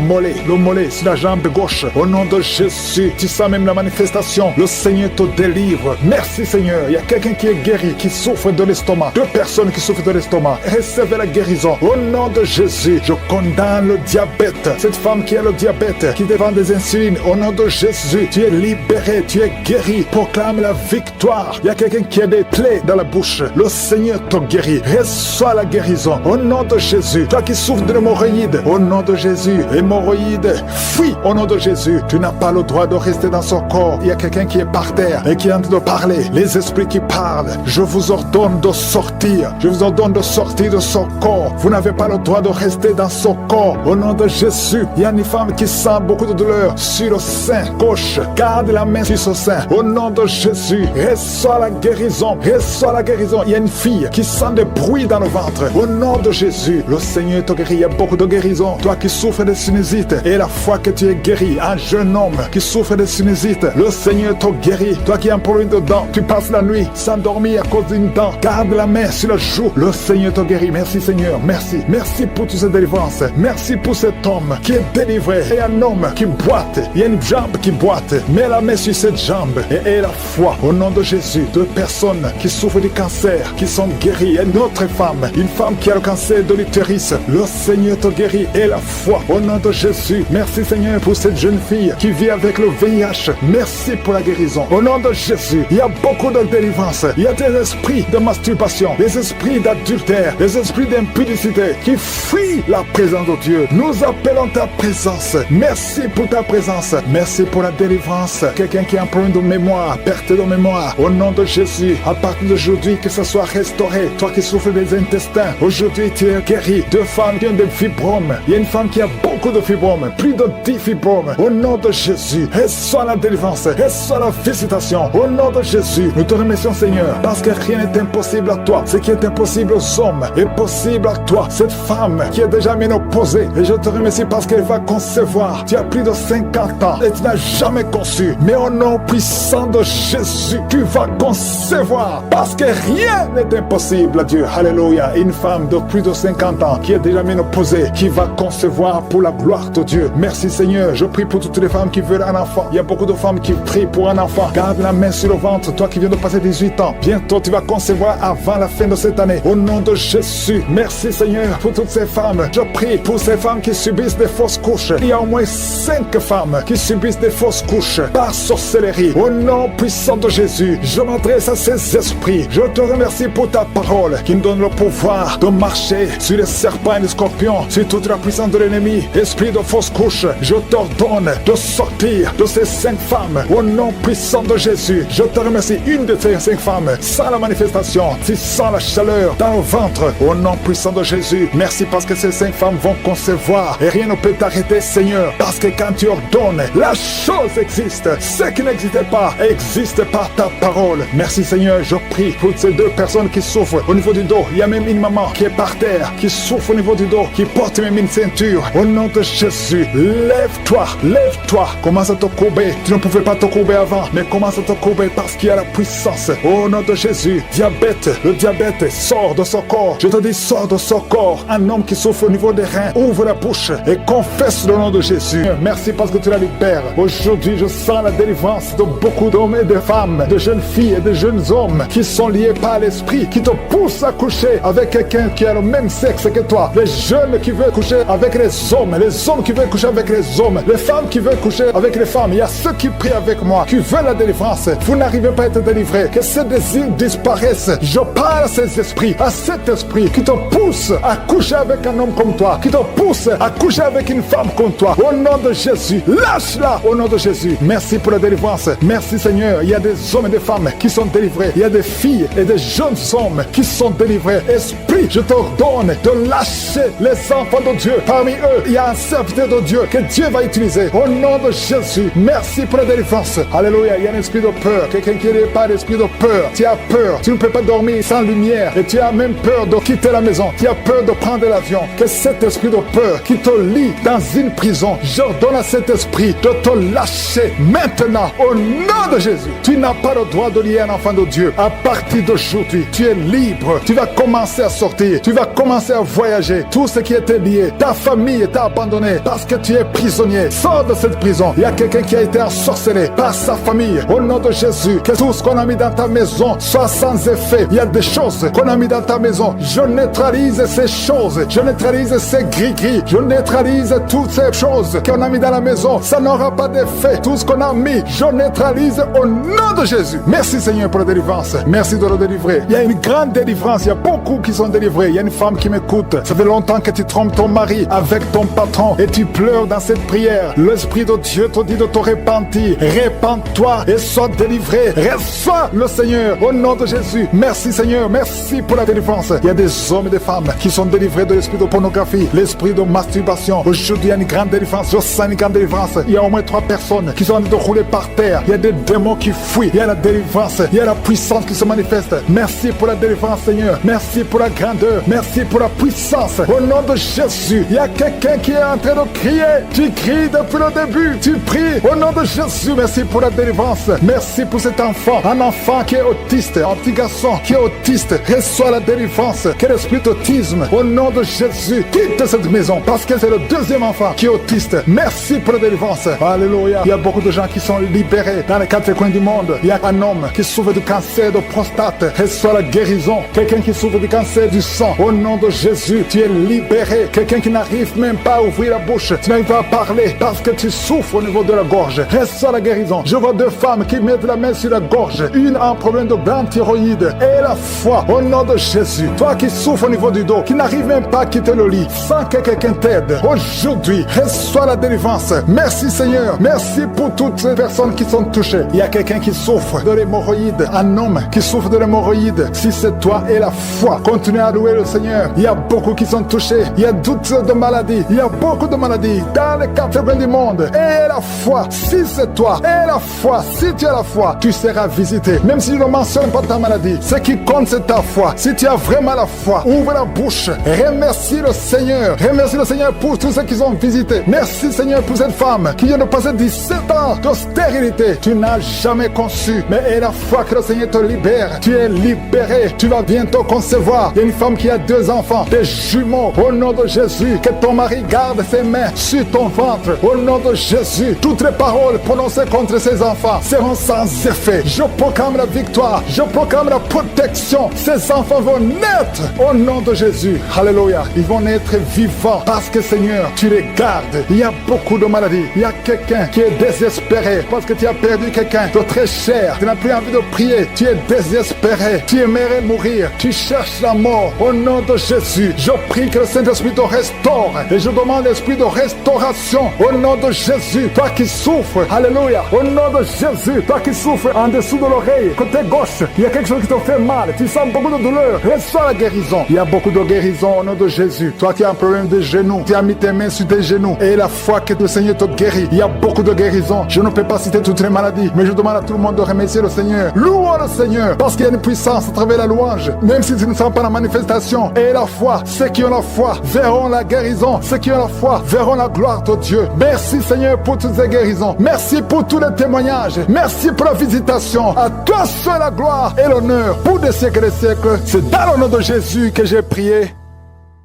mollet sur la jambe gauche. Au nom de Jésus, tu sens même la manifestation. Le Seigneur te délivre. Merci Seigneur. Il y a quelqu'un qui est guéri, qui souffre de l'estomac. 2 personnes qui souffrent de l'estomac. Recevez la guérison. Au nom de Jésus, je condamne le diabète. Cette femme qui a le diabète, qui dévend des insulines. Au nom de Jésus, tu es libéré, tu es guéri. Proclame la victoire. Il y a quelqu'un qui a des plaies dans la bouche. Le Seigneur te guérit. Reçois la guérison. Au nom de Jésus. Toi qui souffres de l'hémorroïde. Au nom de Jésus. Hémorroïde, fuis. Au nom de Jésus. Tu n'as pas le droit de rester dans son corps. Il y a quelqu'un qui est par terre et qui est en train de parler. Les esprits qui parlent. Je vous ordonne de sortir. Je vous ordonne de sortir de son corps. Vous n'avez pas le droit de rester dans son corps. Au nom de Jésus. Il y a une femme qui sent beaucoup de douleur sur le sein gauche. Garde la main sur son sein. Au nom de Jésus. Reçois la guérison. Reçois la guérison. Il y a une fille qui sent des bruits dans le ventre. Au nom de Jésus. Le Seigneur te guérit. Il y a beaucoup de guérison. Toi qui souffres de sinusite et la foi que tu es guéri. Un jeune homme qui souffre de sinusite. Le Seigneur te guérit. Toi qui as un problème de dents. Tu passes la nuit sans dormir à cause d'une dent. Garde la main sur le joue. Le Seigneur te guérit. Merci Seigneur. Merci. Merci pour toutes ces délivrances. Merci pour cet homme qui est délivré. Et un homme qui boite. Il y a une jambe qui boite. Mets la main sur cette jambe et aie la foi. Au nom de Jésus. 2 personnes qui souffrent du cancer, qui sont guéries. Et une autre femme. Une femme qui a le cancer de l'utérus. Le Seigneur te guérit. Et la foi. Au nom de Jésus. Merci Seigneur pour cette jeune fille qui vit avec le VIH. Merci pour la guérison. Au nom de Jésus. Il y a beaucoup de délivrance. Il y a des esprits de masturbation, des esprits d'adultère, des esprits d'impudicité qui fuient la présence de Dieu. Nous appelons ta présence. Merci pour ta présence. Merci pour la délivrance. Quelqu'un qui a un problème de mémoire, perte de mémoire. Au nom de Jésus. À partir d'aujourd'hui, que ça soit restauré. Toi qui souffres des intestins. Aujourd'hui, tu es guéri. 2 femmes qui ont des fibromes. Il y a une femme qui a beaucoup de fibromes. Plus de 10 fibromes. Au nom de Jésus. Reçois la délivrance. Reçois la visitation. Au nom de Jésus. Nous te remercions Seigneur. Parce que rien n'est impossible à toi. Ce qui est impossible aux hommes est possible à toi. Cette femme qui est déjà ménopausée. Et je te remercie parce qu'elle va concevoir. Tu as plus de 50 ans et tu n'as jamais conçu. Mais au nom puissant de Jésus, tu vas concevoir. Parce que rien n'est impossible à Dieu. Alléluia. Une femme de plus de 50 ans qui est déjà ménopausée, qui va concevoir pour la gloire de Dieu. Merci Seigneur. Je prie pour toutes les femmes qui veulent un enfant. Il y a beaucoup de femmes qui prient pour un enfant. Garde la main sur le ventre. Toi qui viens de passer 18 ans, bientôt tu vas concevoir avant la fin de cette année. Au nom de Jésus. Merci Seigneur pour toutes ces femmes. Je prie pour ces femmes qui subissent des fausses couches. Il y a au moins 5 femmes qui subissent des fausses couches par sorcellerie. Au nom puissant de Jésus, je m'adresse à ces esprits. Je te remercie pour ta parole qui nous donne le pouvoir de marcher sur les serpents et les scorpions, sur toute la puissance de l'ennemi. Esprit de fausse couche, je t'ordonne de sortir de ces 5 femmes. Au nom puissant de Jésus, je te remercie. Une de ces 5 femmes, sans la manifestation, tu sens la chaleur dans le ventre. Au nom puissant de Jésus, merci parce que ces 5 femmes vont concevoir et rien ne peut t'arrêter, Seigneur. Parce que quand tu ordonnes, la chose existe. Ce qui n'existait pas existe par ta parole. Merci Seigneur, je prie pour ces 2 personnes qui souffrent au niveau du dos. Il y a même une maman qui est par terre, qui souffre au niveau du dos, qui porte même une ceinture. Au nom de Jésus, lève-toi, lève-toi. Commence à te courber. Tu ne pouvais pas te courber avant, mais commence à te courber parce qu'il y a la puissance. Au nom de Jésus, diabète, le diabète sort de son corps. Je te dis, sort de son corps. Un homme qui souffre au niveau des reins, ouvre la bouche et confesse le nom de Jésus. Merci parce que tu la libères. Aujourd'hui, je sens la délivrance de beaucoup d'hommes et de femmes, de jeunes filles et de jeunes hommes qui sont liés par l'esprit, qui te poussent à coucher avec quelqu'un qui a le même sexe que toi. Les jeunes qui veulent coucher avec les hommes qui veulent coucher avec les hommes, les femmes qui veulent coucher avec les femmes. Il y a ceux qui prient avec moi, qui veulent la délivrance. Vous n'arrivez pas à être délivrés. Que ces désirs disparaissent. Je parle à ces esprits, à cet esprit qui te pousse à coucher avec un homme comme toi, qui te pousse à coucher avec une femme comme toi. Au nom de Jésus, lâche-la au nom de Jésus. Merci pour la délivrance. Merci Seigneur. Il y a des hommes et des femmes qui sont délivrés. Il y a des filles et des jeunes hommes qui sont délivrés. Esprit, je t'ordonne de lâcher les enfants de Dieu. Parmi eux, il y a un serviteur de Dieu que Dieu va utiliser. Au nom de Jésus, merci pour la délivrance. Alléluia. Il y a un esprit de peur. Quelqu'un qui n'est pas d'esprit de peur. Tu as peur. Tu ne peux pas dormir sans lumière. Et tu as même peur de quitter la maison. Tu as peur de prendre l'avion. Que cet esprit de peur qui te lie dans une prison, j'ordonne à cet esprit de te lâcher maintenant. Au nom de Jésus. Tu n'as pas le droit de lier un enfant de Dieu. À partir d'aujourd'hui, tu es libre. Tu vas commencer à sortir. Tu vas commencer à voyager. Tout ce qui était lié, ta famille t'a abandonné parce que tu es prisonnier. Sors de cette prison. Il y a quelqu'un qui a été ensorcelé par sa famille. Au nom de Jésus, que tout ce qu'on a mis dans ta maison soit sans effet. Il y a des choses qu'on a mis dans ta maison. Je neutralise ces choses. Je neutralise ces gris-gris. Je neutralise toutes ces choses qu'on a mis dans la maison. Ça n'aura pas d'effet. Tout ce qu'on a mis, je neutralise au nom de Jésus. Merci Seigneur pour la délivrance. Merci de le délivrer. Il y a une grande délivrance. Il y a beaucoup qui sont délivrés. Il y a une femme qui m'écoute. Ça fait longtemps que tu trompes ton mari avec ton patron et tu pleures dans cette prière. L'Esprit de Dieu te dit de te repentir. Répands-toi et sois délivré. Reçois le Seigneur au nom de Jésus. Merci Seigneur. Merci pour la délivrance. Il y a des hommes et des femmes qui sont délivrés de l'esprit de pornographie, l'esprit de masturbation. Aujourd'hui, il y a une grande délivrance. Je sens une grande délivrance. Il y a au moins 3 personnes qui sont en train de rouler par terre. Il y a des démons qui fuient. Il y a la délivrance. Il y a la puissance qui se manifeste. Merci pour la délivrance, Seigneur. Merci pour la grandeur. Merci pour la puissance. Au nom de Jésus, il y a quelqu'un qui est en train de crier. Tu cries depuis le début. Tu pries au nom de Jésus. Merci pour la délivrance. Merci pour cet enfant. Un enfant qui est autiste. Un petit garçon qui est autiste. Reçois la délivrance. Quel esprit d'autisme. Au nom de Jésus, quitte cette maison parce que c'est le 2e enfant qui est autiste. Merci pour la délivrance. Alléluia. Il y a beaucoup de gens qui sont libérés dans les 4 coins du monde. Il y a un homme qui souffre du cancer de prostate. Reçois la guérison. Quelqu'un qui souffre du cancer du sang. Au nom de Jésus, tu es libéré. Quelqu'un qui n'arrive même pas à ouvrir la bouche. Tu n'arrives pas à parler parce que tu souffres au niveau de la gorge. Reçois la guérison. Je vois 2 femmes qui mettent la main sur la gorge. Une a un problème de grande thyroïde et la foi. Au nom de Jésus. Toi qui souffres au niveau du dos, qui n'arrive même pas à quitter le lit, sans que quelqu'un t'aide. Aujourd'hui, reçois la délivrance. Merci Seigneur. Merci pour toutes ces personnes qui sont touchées. Il y a quelqu'un qui souffre de l'hémorroïde. Un homme qui souffre de l'hémorroïde. Si c'est toi et la foi, continue à louer le Seigneur. Il y a beaucoup qui sont touchés. Il y a toutes sortes de maladies. Il y a beaucoup de maladies dans les 4 coins du monde. Et la foi, si c'est toi, et la foi, si tu as la foi, tu seras visité. Même si je ne mentionne pas ta maladie, ce qui compte c'est ta foi. Si tu as vraiment la foi, ouvre la bouche, remets Remercie le Seigneur. Remercie le Seigneur pour tous ceux qui ont visité. Merci Seigneur pour cette femme qui vient de passer 17 ans de stérilité. Tu n'as jamais conçu, mais à la fois que le Seigneur te libère, tu es libéré. Tu vas bientôt concevoir. Il y a une femme qui a 2 enfants, des jumeaux. Au nom de Jésus, que ton mari garde ses mains sur ton ventre. Au nom de Jésus, toutes les paroles prononcées contre ses enfants seront sans effet. Je proclame la victoire. Je proclame la protection. Ces enfants vont naître au nom de Jésus. Alléluia. Ils vont naître vivants parce que Seigneur, tu les gardes. Il y a beaucoup de maladies. Il y a quelqu'un qui est désespéré parce que tu as perdu quelqu'un de très cher. Tu n'as plus envie de prier. Tu es désespéré. Tu aimerais mourir. Tu cherches la mort. Au nom de Jésus, je prie que le Saint-Esprit te restaure. Et je demande l'esprit de restauration. Au nom de Jésus, toi qui souffres. Alléluia. Au nom de Jésus, toi qui souffres en dessous de l'oreille, côté gauche, il y a quelque chose qui te fait mal. Tu sens beaucoup de douleur. Reçois la guérison. Il y a beaucoup de guérison au nom de Jésus. Toi qui as un problème de genoux, tu as mis tes mains sur tes genoux. Et la foi que le Seigneur te guérit. Il y a beaucoup de guérison. Je ne peux pas citer toutes les maladies, mais je demande à tout le monde de remercier le Seigneur. Louons le Seigneur, parce qu'il y a une puissance à travers la louange. Même si tu ne sens pas la manifestation. Et la foi, ceux qui ont la foi verront la guérison. Ceux qui ont la foi verront la gloire de Dieu. Merci Seigneur pour toutes ces guérisons. Merci pour tous les témoignages. Merci pour la visitation. À toi seul la gloire et l'honneur pour des siècles et des siècles. C'est dans le nom de Jésus que j'ai prié.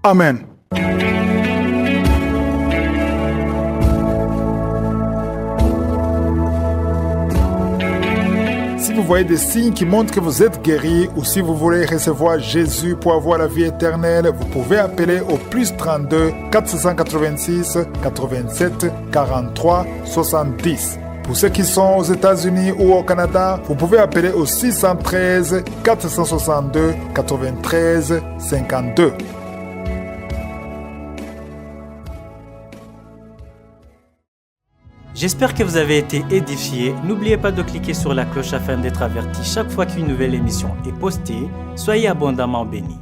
Amen. Si vous voyez des signes qui montrent que vous êtes guéri ou si vous voulez recevoir Jésus pour avoir la vie éternelle, vous pouvez appeler au +32 486 87 43 70. Pour ceux qui sont aux États-Unis ou au Canada, vous pouvez appeler au 613 462 93 52. J'espère que vous avez été édifiés. N'oubliez pas de cliquer sur la cloche afin d'être averti chaque fois qu'une nouvelle émission est postée. Soyez abondamment bénis.